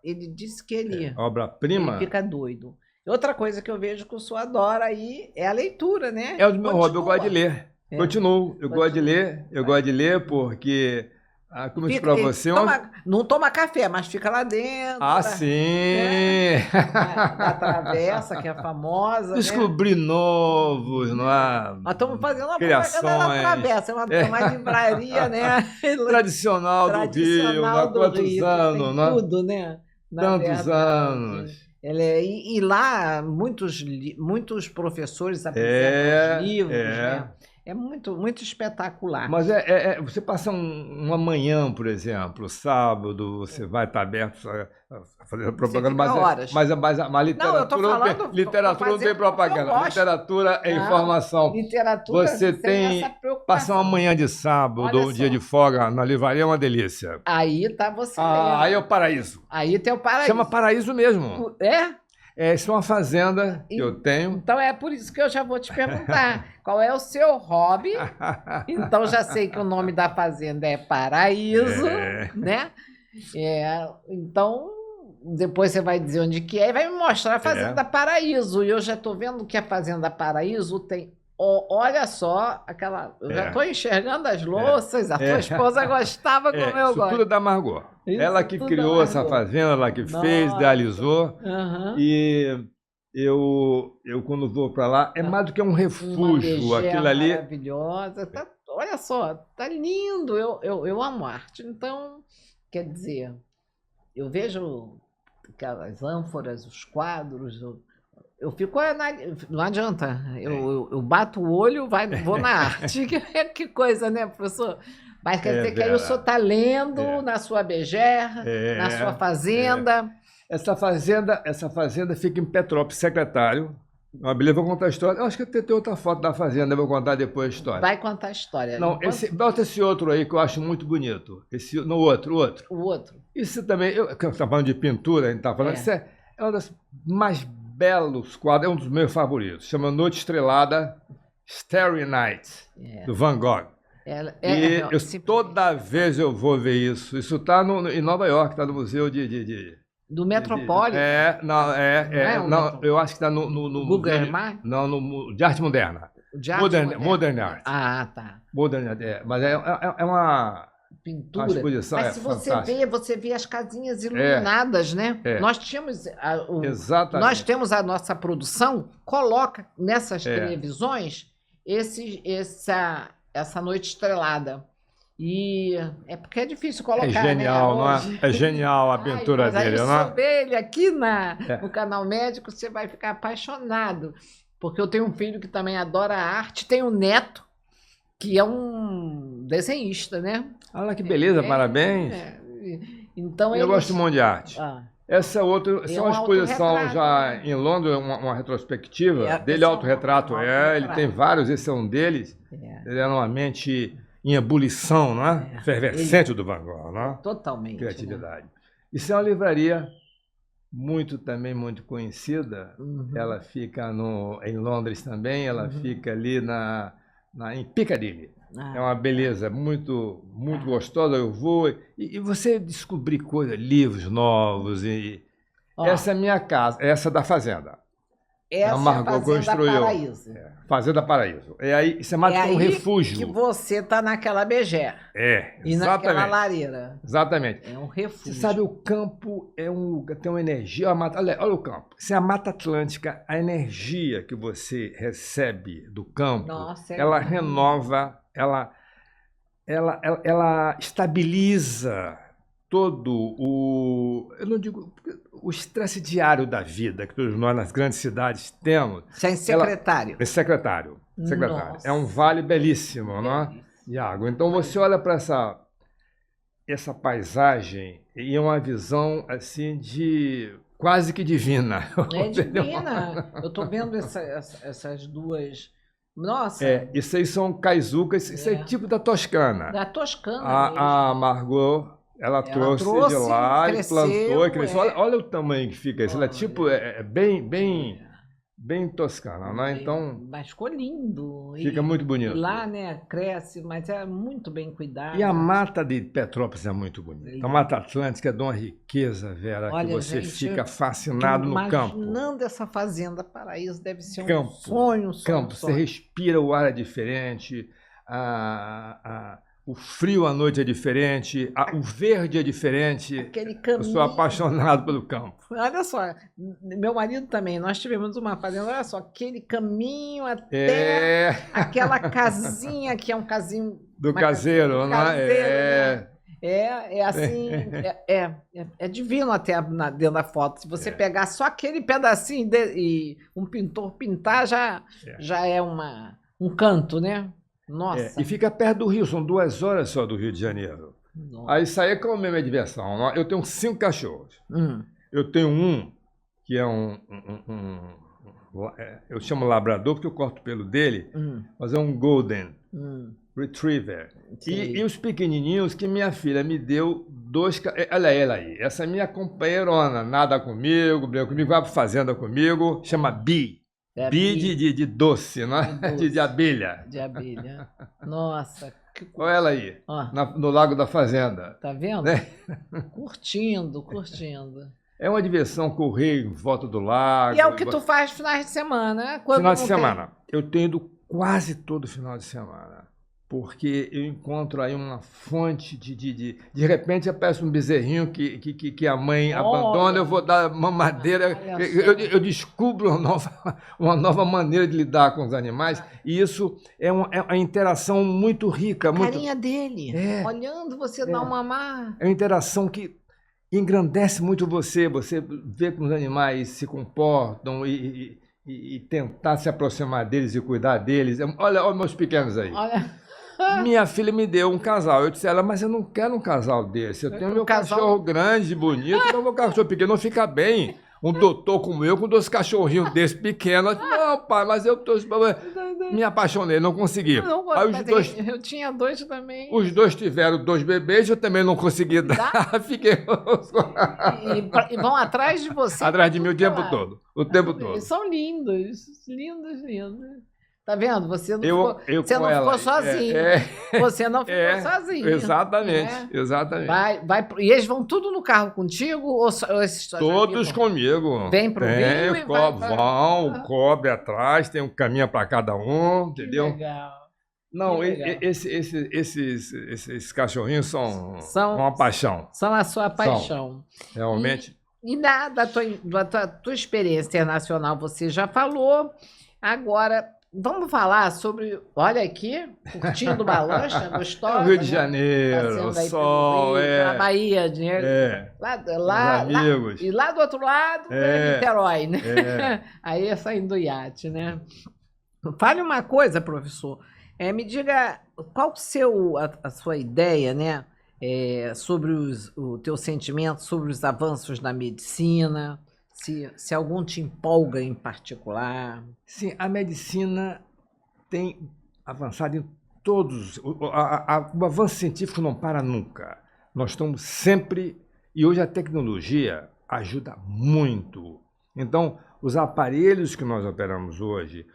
Ele disse que ele... obra-prima. Ele fica doido. Outra coisa que eu vejo que o senhor adora aí é a leitura, né? É o meu hobby, eu gosto de ler. Continuo, eu gosto de ler. Eu gosto de ler porque... como eu disse para você... Não toma café, mas fica lá dentro. Sim! Da Travessa, que é famosa. Descobri novos, não é? Nós estamos fazendo uma criações. propaganda da Travessa, é uma livraria, né? Tradicional do Rio, há quantos anos, né? Tudo, né? Tantos anos. E lá, muitos professores apresentam os livros, né? É muito, muito espetacular. Mas você passa uma manhã, por exemplo, sábado, você vai estar aberto a fazer propaganda, mas a literatura, literatura não tem propaganda. Literatura é informação. Literatura você tem passar uma manhã de sábado, um dia de folga na livraria é uma delícia. Aí tá você. Aí é o paraíso. Aí tem o paraíso. Chama paraíso mesmo. Isso é uma fazenda que eu tenho. Então é por isso que eu já vou te perguntar. Qual é o seu hobby? Então já sei que o nome da fazenda é Paraíso, né? Então depois você vai dizer onde que é e vai me mostrar a Fazenda Paraíso. E eu já estou vendo que a Fazenda Paraíso tem... olha só, eu já estou enxergando as louças, a tua esposa gostava como eu gosto. Isso tudo da Margot. Ela que criou essa fazenda, ela que fez, idealizou. E eu quando vou para lá, é mais do que um refúgio. Aquilo ali... maravilhosa. Olha só, tá lindo. Eu amo arte. Então, quer dizer, eu vejo aquelas ânforas, os quadros... Eu fico não adianta, eu bato o olho, vou na arte. Que coisa, né, professor? Mas quer dizer que aí o senhor está lendo na sua BGR, na sua fazenda. Essa fazenda fica em Petrópolis, Secretário. Uma beleza, vou contar a história. Eu acho que tem outra foto da fazenda, eu vou contar depois a história. Vai contar a história. Não, bota esse outro aí que eu acho muito bonito. No outro. O outro. Isso também, eu estava falando de pintura, a gente está falando, isso é um dos mais belos quadros, é um dos meus favoritos. Chama Noite Estrelada, Starry Night, do Van Gogh. Toda vez eu vou ver isso. Isso está em Nova York, está no Museu do Metropolitan? Não, eu acho que está no Google Earth? Não, de arte moderna. Modern Art. Ah, tá. Modern Art, mas é uma pintura. Exposição, mas se você vê as casinhas iluminadas, né? Nós tínhamos exatamente. Nós temos a nossa produção, coloca nessas televisões essa noite estrelada. E é porque é difícil colocar, genial, né? Não é? É genial a pintura dele, não é? Sobre ele aqui no Canal Médico, você vai ficar apaixonado. Porque eu tenho um filho que também adora arte, tem um neto que é um desenhista, né? Olha que beleza, parabéns. Então, eu gosto muito de arte. Essa é uma exposição já em Londres, uma retrospectiva dele, autorretrato. Ele tem vários, esse é um deles. Ele é uma mente em ebulição, não é? Efervescente do Van Gogh, não é? Totalmente. Criatividade. Isso é uma livraria muito conhecida. Ela fica em Londres também, ela fica ali em Piccadilly. É uma beleza muito gostosa. Eu vou e você descobrir livros novos. Essa é a minha casa, essa da fazenda. Essa a Margot construiu. Paraíso. Fazenda Paraíso. Aí você mata um refúgio. Que você está naquela begé. Exatamente. E naquela lareira. Exatamente. É um refúgio. Você sabe, o campo tem uma energia. Olha o campo. Se a Mata Atlântica, a energia que você recebe do campo, ela renova, ela estabiliza todo eu não digo o estresse diário da vida que todos nós nas grandes cidades temos. Sem secretário. Secretário. É um vale belíssimo, não é? De água. Então você olha para essa paisagem e é uma visão assim quase que divina. É divina. Eu estou vendo essas duas. Nossa! Isso aí são caizucas, isso é tipo da Toscana. Da Toscana. A Margot. Ela trouxe de lá e plantou e cresceu. Olha o tamanho que fica isso. Ela é bem toscana, né? Então. Mas ficou lindo. Fica muito bonito. Lá, né, cresce, mas é muito bem cuidado. E a mata de Petrópolis é muito bonita. A Mata Atlântica é de uma riqueza, Vera, que você fica fascinado no campo. Imaginando essa fazenda Paraíso, deve ser um sonho. Você respira, o ar é diferente, o frio à noite é diferente, o verde é diferente. Aquele caminho. Eu sou apaixonado pelo campo. Olha só, meu marido também, nós tivemos uma fazenda, olha só, aquele caminho até aquela casinha, que é um casinho... Do caseiro, não é? É assim, é divino até dentro da foto. Se você pegar só aquele pedacinho e um pintor pintar, já é um canto, né? Nossa. E fica perto do Rio, são 2 horas só do Rio de Janeiro. Nossa. Aí isso aí é como a minha diversão. Eu tenho 5 cachorros. Eu tenho um que é eu chamo labrador porque eu corto o pelo dele, mas é um golden retriever. E os pequenininhos que minha filha me deu 2... Olha ela aí, essa é minha companheirona, nada comigo, brinca comigo, vai para fazenda comigo, chama Bi. Bi de doce, não é? De abelha. De abelha. Nossa. Olha ela aí, no Lago da Fazenda. Tá vendo? Né? Curtindo. É uma diversão correr em volta do lago. E é o que tu faz finais de semana, né? Final de semana. Eu tenho ido quase todo final de semana. Porque eu encontro aí uma fonte de repente aparece um bezerrinho que a mãe abandona, eu vou dar mamadeira, eu descubro uma nova maneira de lidar com os animais, e isso é uma interação muito rica. A carinha dele, olhando você dar um mamar. É uma interação que engrandece muito você vê como os animais se comportam e tentar se aproximar deles e cuidar deles. Olha meus pequenos aí. Minha filha me deu um casal. Eu disse a ela, mas eu não quero um casal desse. Eu tenho meu cachorro grande, bonito, então meu cachorro pequeno não fica bem. Um doutor como eu, com 2 cachorrinhos desses pequenos. Não, pai, mas eu tô... me apaixonei, não consegui. Aí os dois... Eu tinha 2 também. Os 2 tiveram 2 bebês, eu também não consegui dar. Fiquei... e vão atrás de você. Atrás de mim o tempo todo. O tempo todo. São lindos, lindos, lindos. Tá vendo? Você não ficou sozinho. Você não ficou sozinho. Exatamente, exatamente. E eles vão tudo no carro contigo? Ou esses todos comigo. Vem pro Rio e vão, cobre atrás, tem um caminho para cada um, entendeu? Que legal. Não, esses cachorrinhos são uma paixão. São a sua paixão. Realmente. E da tua experiência internacional você já falou. Agora... Vamos falar sobre, olha aqui, curtindo uma lancha gostosa. Rio de Janeiro, o sol, a Bahia, dinheiro. Lá, amigos. E lá do outro lado, Niterói, né? Aí é saindo do iate, né? Fale uma coisa, professor. Me diga, qual a sua ideia, né? Sobre o teu sentimento, sobre os avanços na medicina... Se algum te empolga em particular. Sim, a medicina tem avançado em todos. O avanço científico não para nunca. Nós estamos sempre... E hoje a tecnologia ajuda muito. Então, os aparelhos que nós operamos hoje,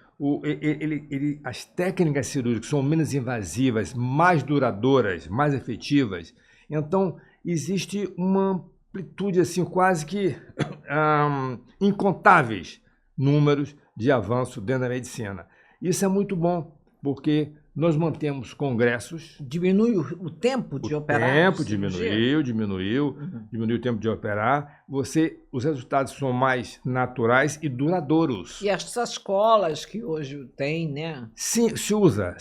as técnicas cirúrgicas são menos invasivas, mais duradouras, mais efetivas. Então, existe uma amplitude assim, quase que incontáveis números de avanço dentro da medicina. Isso é muito bom, porque nós mantemos congressos. Diminui o tempo de operar? O tempo diminuiu o tempo de operar. Os resultados são mais naturais e duradouros. E essas escolas que hoje tem, né? Sim, se usa.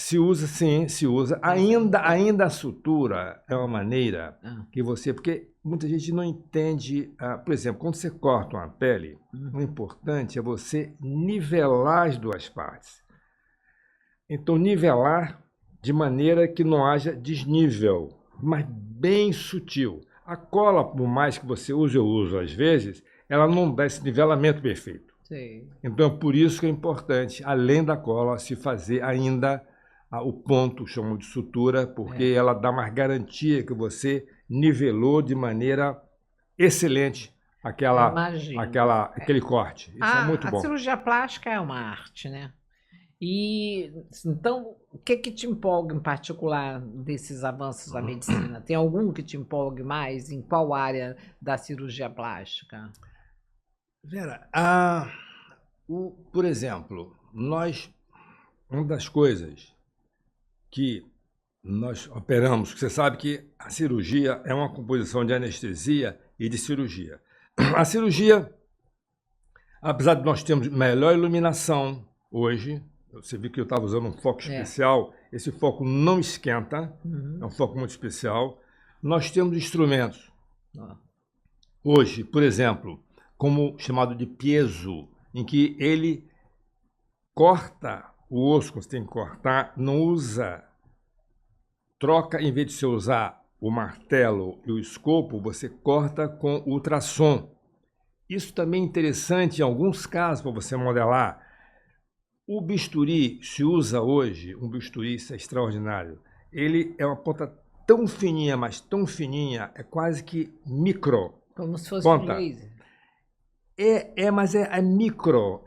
Ainda a sutura é uma maneira que você... Porque muita gente não entende... por exemplo, quando você corta uma pele, o importante é você nivelar as 2 partes. Então, nivelar de maneira que não haja desnível, mas bem sutil. A cola, por mais que você use, eu uso às vezes, ela não dá esse nivelamento perfeito. Sim. Então, por isso que é importante, além da cola, se fazer ainda o ponto, chamam de sutura, porque ela dá mais garantia que você nivelou de maneira excelente aquele corte. Isso é muito bom. A cirurgia plástica é uma arte, né? E, então, o que te empolga em particular desses avanços da medicina? Tem algum que te empolgue mais? Em qual área da cirurgia plástica? Vera, por exemplo, uma das coisas que nós operamos, você sabe que a cirurgia é uma composição de anestesia e de cirurgia. A cirurgia, apesar de nós termos melhor iluminação hoje, você viu que eu estava usando um foco especial, esse foco não esquenta, é um foco muito especial. Nós temos instrumentos. Hoje, por exemplo, como chamado de piezo, em que ele corta o osso que você tem que cortar, não usa, troca, em vez de você usar o martelo e o escopo, você corta com ultrassom. Isso também é interessante em alguns casos para você modelar. O bisturi se usa hoje, um bisturi, isso é extraordinário. Ele é uma ponta tão fininha, mas tão fininha, é quase que micro. Como se fosse um laser. Mas é micro,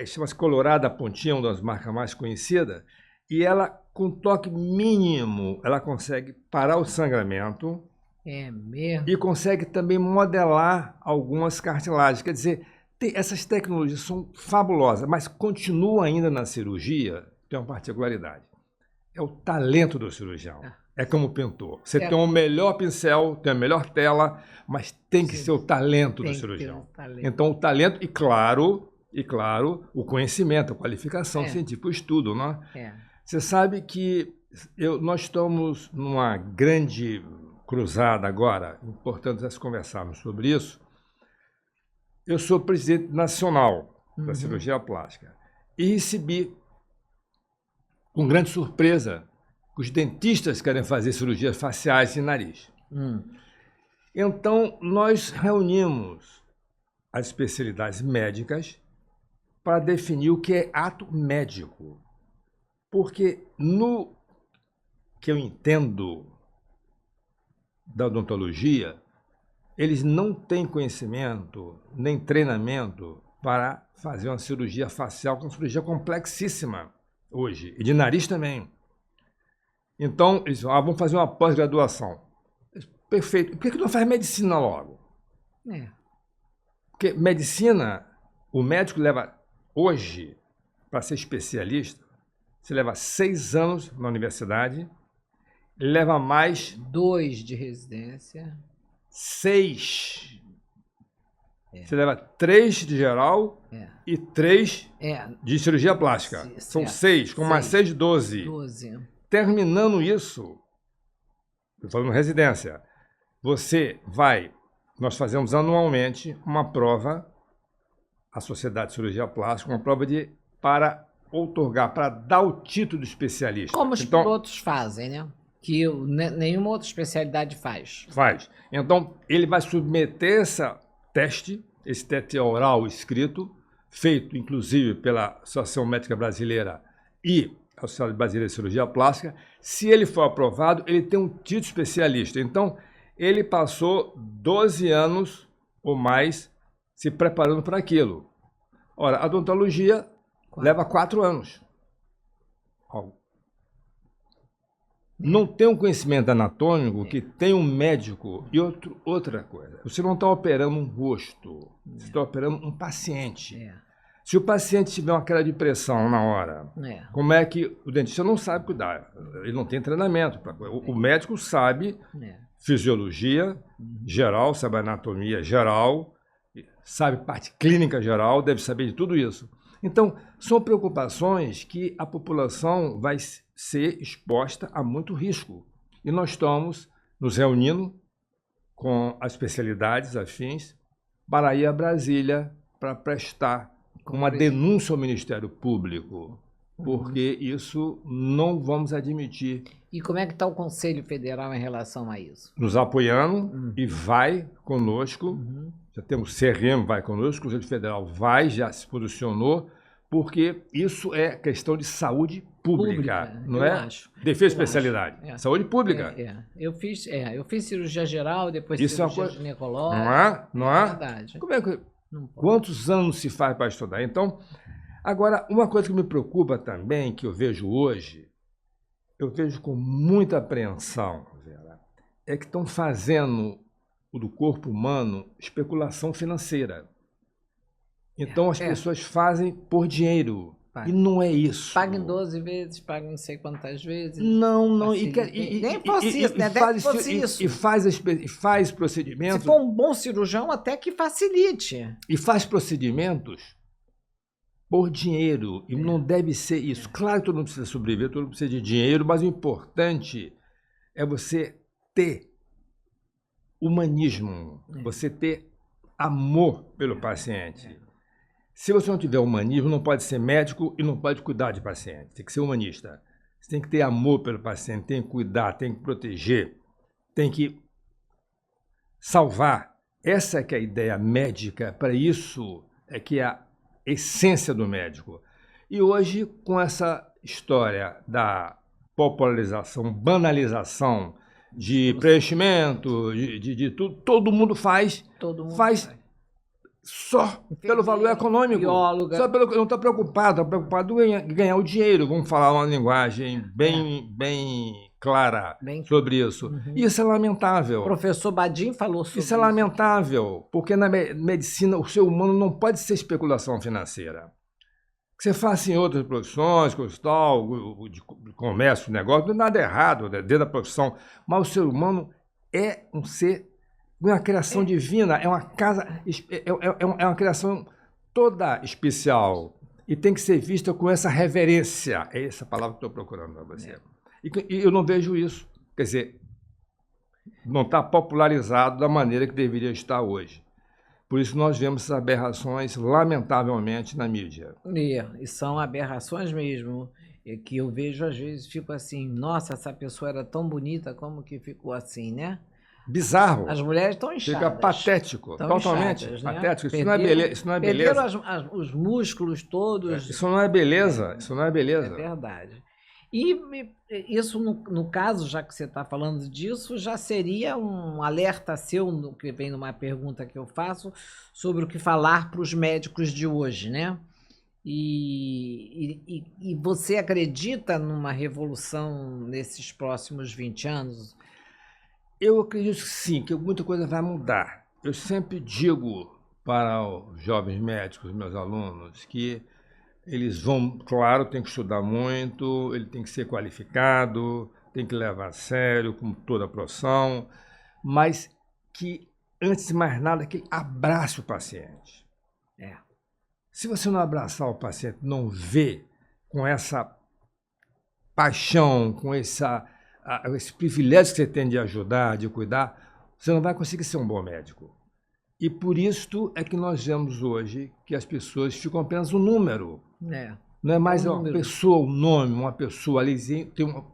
chama-se Colorada a pontinha, uma das marcas mais conhecidas, e ela, com toque mínimo, ela consegue parar o sangramento. É mesmo? E consegue também modelar algumas cartilagens, quer dizer... Essas tecnologias são fabulosas, mas continua ainda na cirurgia, tem uma particularidade. É o talento do cirurgião. É como o pintor. Você tem o melhor pincel, tem a melhor tela, mas tem que ser o talento do cirurgião. Então, o talento e, claro, o conhecimento, a qualificação científica, o estudo. Não é? Você sabe que nós estamos numa grande cruzada agora, importante nós conversarmos sobre isso. Eu sou presidente nacional da cirurgia plástica e recebi, com grande surpresa, os dentistas querem fazer cirurgias faciais de nariz. Então, nós reunimos as especialidades médicas para definir o que é ato médico. Porque no que eu entendo da odontologia, eles não têm conhecimento nem treinamento para fazer uma cirurgia facial, que é uma cirurgia complexíssima hoje, e de nariz também. Então, eles falam, vamos fazer uma pós-graduação. Perfeito. Por que não faz medicina logo? Porque medicina, o médico leva, hoje, para ser especialista, você leva 6 anos na universidade, leva mais... 2 de residência. 6. Você leva 3 de geral e 3 de cirurgia plástica. São 6, com mais 6, 12. 12. Terminando isso, estou falando residência, nós fazemos anualmente uma prova, a Sociedade de Cirurgia Plástica, uma prova para outorgar, para dar o título de especialista. Como os pilotos fazem, né? Que nenhuma outra especialidade faz. Então, ele vai submeter esse teste oral escrito, feito inclusive pela Associação Médica Brasileira e a Sociedade Brasileira de Cirurgia Plástica. Se ele for aprovado, ele tem um título de especialista. Então, ele passou 12 anos ou mais se preparando para aquilo. Ora, a odontologia leva 4 anos. Não tem um conhecimento anatômico que tem um médico e outra coisa. Você não está operando um rosto, você está operando um paciente. Se o paciente tiver uma queda de pressão na hora, como é que o dentista não sabe cuidar? Ele não tem treinamento. O médico sabe fisiologia geral, sabe anatomia geral, sabe parte clínica geral, deve saber de tudo isso. Então, são preocupações que a população vai ser exposta a muito risco. E nós estamos nos reunindo com as especialidades afins para ir a Brasília para prestar uma denúncia ao Ministério Público, porque isso não vamos admitir. E como é que está o Conselho Federal em relação a isso? Nos apoiando e vai conosco. Já temos CRM, vai conosco, o Conselho Federal já se posicionou, porque isso é questão de saúde pública, não é? Defesa de especialidade. Saúde pública. Eu fiz cirurgia geral, depois cirurgia ginecológica. Não é? Verdade. Quantos anos se faz para estudar? Então, agora, uma coisa que me preocupa também, que eu vejo hoje, eu vejo com muita apreensão, Vera, é que estão fazendo do corpo humano especulação financeira. Então as pessoas fazem por dinheiro. E não é isso. Paga em 12 vezes, paga não sei quantas vezes. Não. Nem fosse isso, né? E faz procedimentos. Se for um bom cirurgião, até que facilite. E faz procedimentos por dinheiro. E não deve ser isso. Claro que todo mundo precisa sobreviver, todo mundo precisa de dinheiro, mas o importante é você ter humanismo, você ter amor pelo paciente. Se você não tiver humanismo, não pode ser médico e não pode cuidar de paciente. Tem que ser humanista. Você tem que ter amor pelo paciente, tem que cuidar, tem que proteger, tem que salvar. Essa é que é a ideia médica, para isso é que é a essência do médico. E hoje, com essa história da popularização, banalização de preenchimento, de tudo, todo mundo faz. Só pelo valor econômico. Bióloga. Só pelo, não está preocupado em ganhar o dinheiro. Vamos falar uma linguagem bem clara sobre isso. Isso é lamentável. O professor Badim falou sobre isso. Isso é lamentável, porque na medicina o ser humano não pode ser especulação financeira. Você faz em outras profissões, de comércio, de negócio, não é nada errado dentro da profissão, mas o ser humano é um ser, uma criação divina, é uma casa, é uma criação toda especial e tem que ser vista com essa reverência. É essa palavra que estou procurando para você. E eu não vejo isso. Quer dizer, não está popularizado da maneira que deveria estar hoje. Por isso nós vemos essas aberrações, lamentavelmente, na mídia. E são aberrações mesmo. que eu vejo às vezes, fico assim, nossa, essa pessoa era tão bonita, como que ficou assim, né? Bizarro. As mulheres estão inchadas. Fica patético, totalmente inchadas, patético. Né? Isso não é beleza. Isso não é beleza. Perderam os músculos todos. Isso não é beleza. Isso não é beleza. É verdade. E isso, no caso, já que você está falando disso, já seria um alerta seu, no que vem numa pergunta que eu faço, sobre o que falar para os médicos de hoje, né? E você acredita numa revolução nesses próximos 20 anos? Eu acredito que sim, que muita coisa vai mudar. Eu sempre digo para os jovens médicos, meus alunos, que eles vão, claro, tem que estudar muito, ele tem que ser qualificado, tem que levar a sério, com toda a profissão, mas que, antes de mais nada, que ele abrace o paciente. Se você não abraçar o paciente, não ver com essa paixão, com esse privilégio que você tem de ajudar, de cuidar, você não vai conseguir ser um bom médico. E por isso é que nós vemos hoje que as pessoas ficam apenas um número. Não é mais uma pessoa, um nome, uma pessoa ali,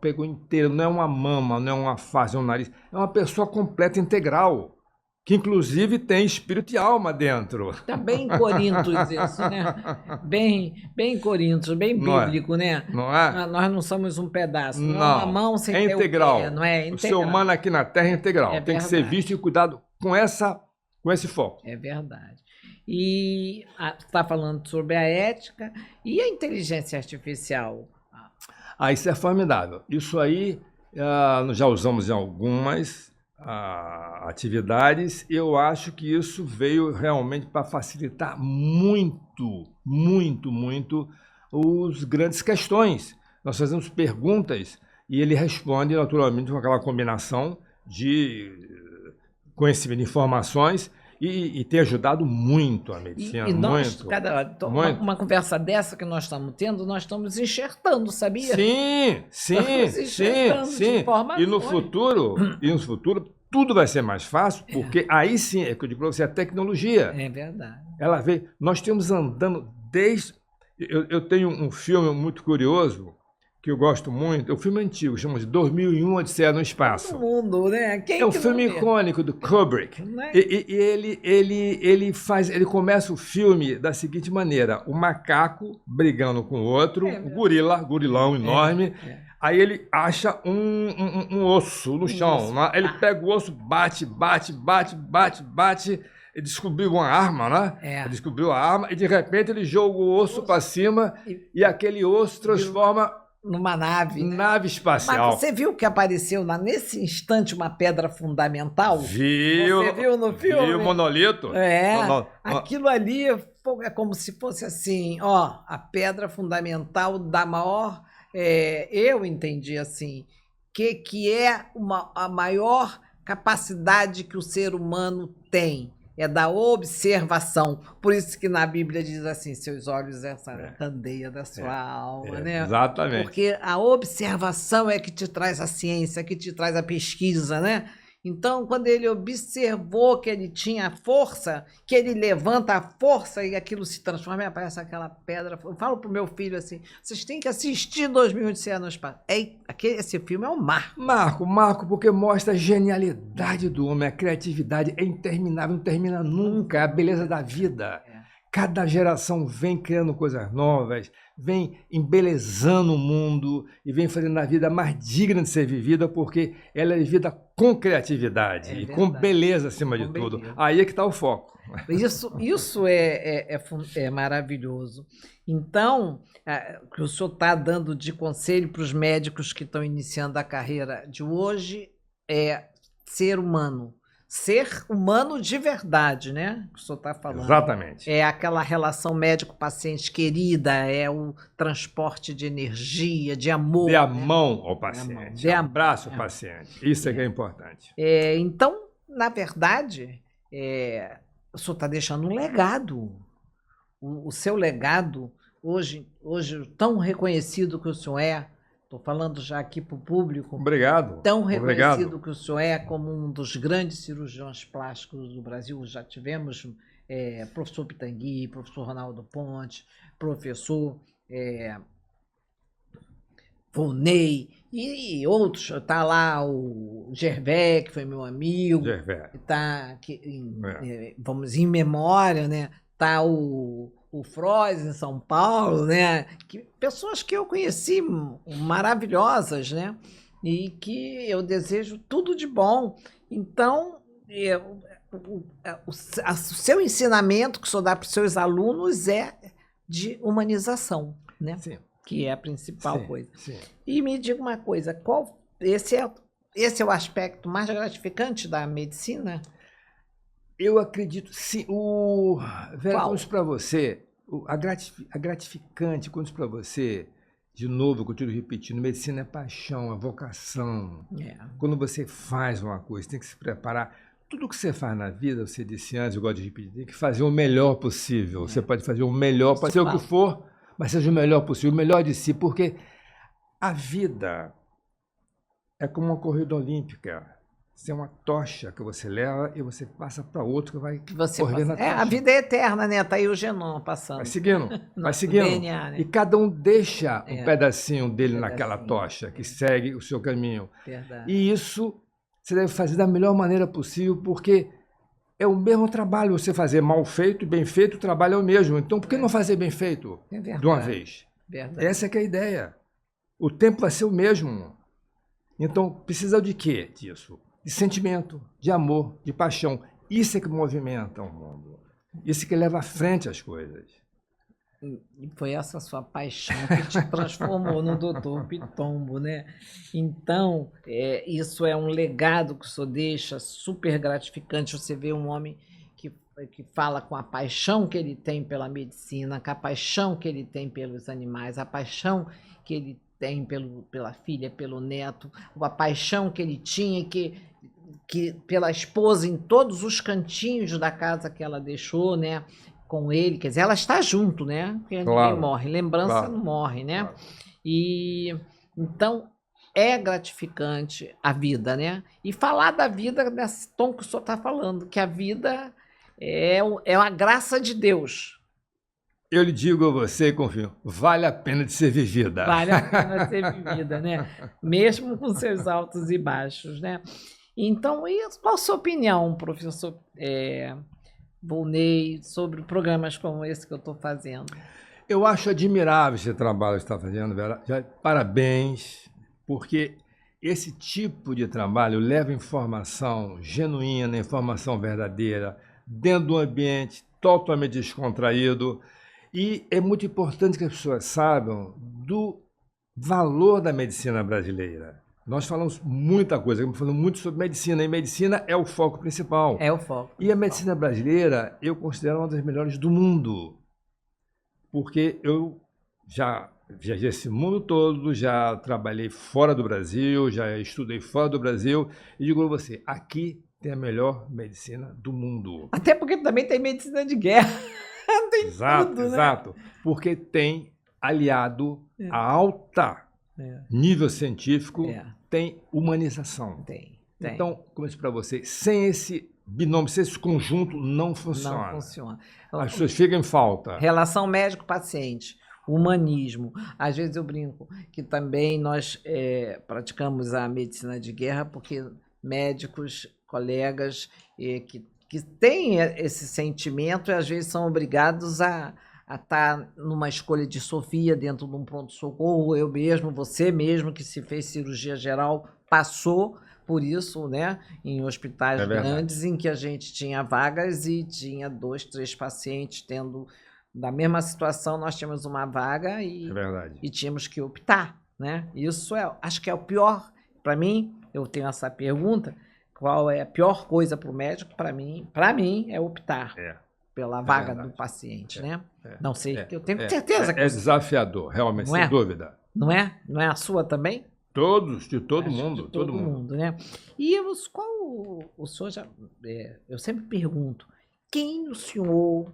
pegou inteiro, não é uma mama, não é uma face, é um nariz, é uma pessoa completa, integral, que inclusive tem espírito e alma dentro. Está bem em Coríntios isso, né? Bem em Coríntios, bem bíblico, né? Não é? Nós não somos um pedaço, não é uma mão sem ter integral. O pé, não é? O ser humano aqui na Terra é integral, tem que ser visto e cuidado com esse foco. É verdade. E está falando sobre a ética e a inteligência artificial. Isso é formidável. Isso aí nós já usamos em algumas atividades. Eu acho que isso veio realmente para facilitar muito, muito, muito as grandes questões. Nós fazemos perguntas e ele responde naturalmente com aquela combinação de conhecimento de informações e tem ajudado muito a medicina. E nós, uma conversa dessa que nós estamos tendo, nós estamos enxertando, sabia? Sim. E no futuro, tudo vai ser mais fácil, porque aí sim, é que eu digo para você, a tecnologia. É verdade. Ela veio. Nós temos andando desde... Eu tenho um filme muito curioso, que eu gosto muito, é um filme antigo, chama de 2001, Odisseia no Espaço. Todo mundo, né? É um filme icônico do Kubrick. E ele começa o filme da seguinte maneira: o macaco brigando com o outro, o gorilão enorme. Aí ele acha um osso no chão. Ele pega o osso, bate. Ele descobriu uma arma, né? Ele descobriu a arma e de repente ele joga o osso para cima e aquele osso transforma numa nave. Nave espacial. Mas você viu que apareceu nesse instante uma pedra fundamental? Viu? Você viu no filme? Viu o monolito? Aquilo ali é como se fosse assim, a pedra fundamental da maior... eu entendi assim, que é a maior capacidade que o ser humano tem. É da observação. Por isso que na Bíblia diz assim, seus olhos é essa candeia da sua alma, né? Exatamente. Porque a observação é que te traz a ciência, que te traz a pesquisa, né? Então, quando ele observou que ele tinha força, que ele levanta a força e aquilo se transforma e aparece aquela pedra. Eu falo pro meu filho assim, vocês têm que assistir 2001 Odisseia no Espaço. Esse filme é um marco. Marco, porque mostra a genialidade do homem, a criatividade é interminável, não termina nunca, é a beleza da vida. Cada geração vem criando coisas novas, vem embelezando o mundo e vem fazendo a vida mais digna de ser vivida, porque ela é vivida com criatividade e com beleza acima de tudo. Aí é que está o foco. Isso é maravilhoso. Então, o que o senhor está dando de conselho para os médicos que estão iniciando a carreira de hoje é ser humano. Ser humano de verdade, né? Que o senhor está falando. Exatamente. É aquela relação médico-paciente querida, é o transporte de energia, de amor. Dê a mão ao paciente, dê abraço ao paciente. Isso é que é importante. Então, na verdade, o senhor está deixando um legado. O seu legado, hoje tão reconhecido que o senhor é, estou falando já aqui para o público. Obrigado. Tão reconhecido que o senhor é como um dos grandes cirurgiões plásticos do Brasil. Já tivemos professor Pitangui, professor Ronaldo Ponte, professor Volney e outros. Está lá o Gervé, que foi meu amigo. Gervé. Está, vamos, em memória, né? Está o Froz em São Paulo, né? Pessoas que eu conheci maravilhosas, né? E que eu desejo tudo de bom. Então, o seu ensinamento que o senhor dá para os seus alunos é de humanização, né? Sim. Que é a principal coisa. Sim. E me diga uma coisa, esse é o aspecto mais gratificante da medicina? Eu acredito, sim. Vera, quando isso para você, a gratificante, quando isso para você, de novo, eu continuo repetindo, medicina é paixão, é vocação. Quando você faz uma coisa, tem que se preparar. Tudo que você faz na vida, você disse antes, eu gosto de repetir, tem que fazer o melhor possível. Você pode fazer o melhor, pode ser o que for, mas seja o melhor possível, o melhor de si, porque a vida é como uma corrida olímpica. Você tem uma tocha que você leva e você passa para outro que vai correr na tocha. A vida é eterna, né? Tá aí o genoma passando. Vai seguindo, vai seguindo. DNA, né? E cada um deixa um pedacinho dele naquela tocha, que segue o seu caminho. Verdade. E isso você deve fazer da melhor maneira possível, porque é o mesmo trabalho. Você fazer mal feito e bem feito, o trabalho é o mesmo. Então, por que não fazer bem feito de uma vez? Verdade. Essa é que é a ideia. O tempo vai ser o mesmo. Então, precisa de quê disso? De sentimento, de amor, de paixão. Isso é que movimenta o mundo. Isso é que leva à frente as coisas. E foi essa sua paixão que te transformou no Dr. Pitombo, né? Então, isso é um legado que o senhor deixa, super gratificante. Você vê um homem que fala com a paixão que ele tem pela medicina, com a paixão que ele tem pelos animais, a paixão que ele tem pela filha, pelo neto, a paixão que ele tinha que pela esposa em todos os cantinhos da casa que ela deixou, né? Com ele, quer dizer, ela está junto, né? Porque ninguém morre, lembrança não morre, né? Claro. E então é gratificante a vida, né? E falar da vida nesse tom que o senhor está falando, que a vida é uma graça de Deus. Eu lhe digo a você, confio, vale a pena de ser vivida. Vale a pena ser vivida, né? Mesmo com seus altos e baixos, né? Então, qual a sua opinião, professor Volney, sobre programas como esse que eu estou fazendo? Eu acho admirável esse trabalho que você está fazendo, Vera. Parabéns, porque esse tipo de trabalho leva informação genuína, informação verdadeira, dentro de um ambiente totalmente descontraído. E é muito importante que as pessoas saibam do valor da medicina brasileira. Nós falamos muita coisa, estamos falando muito sobre medicina, e medicina é o foco principal. É o foco. E a medicina brasileira, eu considero uma das melhores do mundo, porque eu já viajei esse mundo todo, já trabalhei fora do Brasil, já estudei fora do Brasil, e digo a você, aqui tem a melhor medicina do mundo. Até porque também tem medicina de guerra. Tem exato, tudo, né? Exato, porque tem aliado a alta nível científico, tem humanização. Tem. Então, como eu disse para você, sem esse binômio, sem esse conjunto, não funciona. Não funciona. As pessoas ficam em falta. Relação médico-paciente, humanismo. Às vezes eu brinco que também nós praticamos a medicina de guerra porque médicos, colegas que têm esse sentimento e às vezes são obrigados a estar numa escolha de Sofia dentro de um pronto-socorro. Eu mesmo, você mesmo que se fez cirurgia geral, passou por isso, né? Em hospitais grandes em que a gente tinha vagas e tinha 2, 3 pacientes tendo da mesma situação, nós tínhamos uma vaga e tínhamos que optar, né? Isso acho que é o pior. Para mim, eu tenho essa pergunta, qual é a pior coisa para o médico? Para mim é optar pela vaga do paciente, né? Não sei, eu tenho certeza que... É desafiador, realmente, sem dúvida. Não é? Não é a sua também? Todos, de todo mundo. De todo mundo, né? E qual o senhor já... eu sempre pergunto, quem o senhor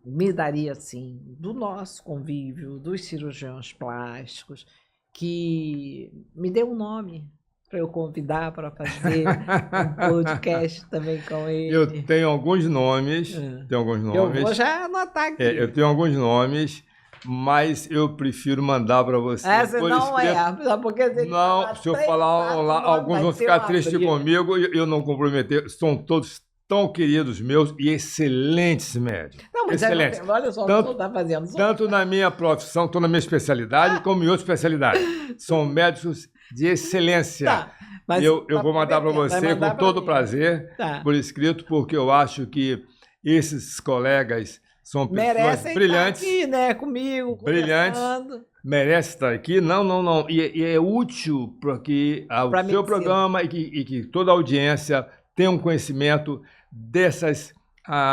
me daria, assim, do nosso convívio, dos cirurgiões plásticos, que me dê um nome para eu convidar para fazer um podcast também com ele. Eu tenho alguns nomes. Eu vou já anotar aqui. Eu tenho alguns nomes, mas eu prefiro mandar para você. Essa não é, porque não, se eu falar lá, alguns vão ficar tristes comigo e eu não comprometer. São todos tão queridos meus e excelentes médicos. Não, mas excelentes. Olha só o que você está fazendo. Tanto na minha profissão, tanto na minha especialidade, como em outra especialidade. São médicos de excelência. Tá, mas eu vou mandar para você com todo prazer, por escrito, porque eu acho que esses colegas são pessoas merecem brilhantes. Estar aqui, né, comigo, brilhantes. Merece estar aqui. Não. E é útil para que o seu programa e que toda a audiência tenha um conhecimento dessas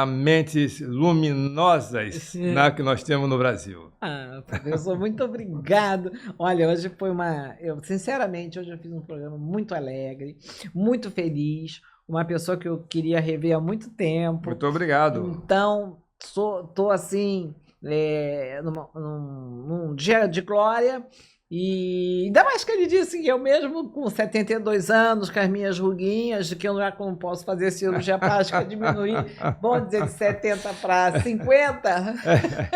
mentes luminosas, né, que nós temos no Brasil. Professor, muito obrigado. Olha, hoje foi sinceramente, hoje eu fiz um programa muito alegre, muito feliz, uma pessoa que eu queria rever há muito tempo. Muito obrigado. Então, estou assim, num dia de glória. E ainda mais que ele disse que eu mesmo com 72 anos, com as minhas ruguinhas, que eu já não posso fazer cirurgia plástica, diminuir, vamos dizer, de 70 para 50,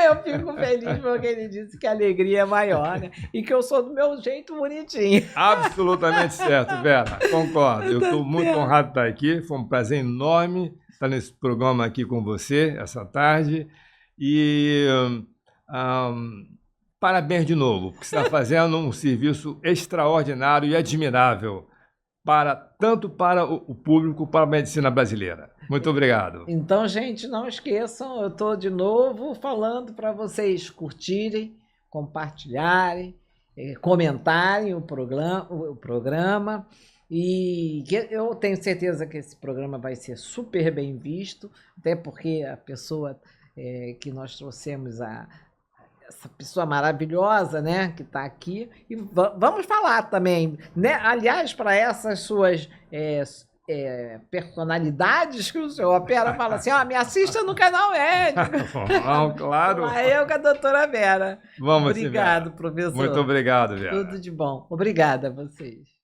eu fico feliz porque ele disse que a alegria é maior, né? E que eu sou do meu jeito bonitinho. Absolutamente certo, Vera, concordo. Eu estou muito honrado de estar aqui, foi um prazer enorme estar nesse programa aqui com você essa tarde e... parabéns de novo, porque você está fazendo um serviço extraordinário e admirável tanto para o público, para a medicina brasileira. Muito obrigado. Então, gente, não esqueçam, eu estou de novo falando para vocês curtirem, compartilharem, comentarem o programa e eu tenho certeza que esse programa vai ser super bem visto, até porque a pessoa que nós trouxemos essa pessoa maravilhosa, né, que está aqui. E vamos falar também, né? Aliás, para essas suas personalidades que o senhor opera, fala assim, me assista no Canal Médico. Claro. Aí eu com a doutora Vera. Vamos, obrigado, Vera. Professor. Muito obrigado, Vera. Tudo de bom. Obrigada a vocês.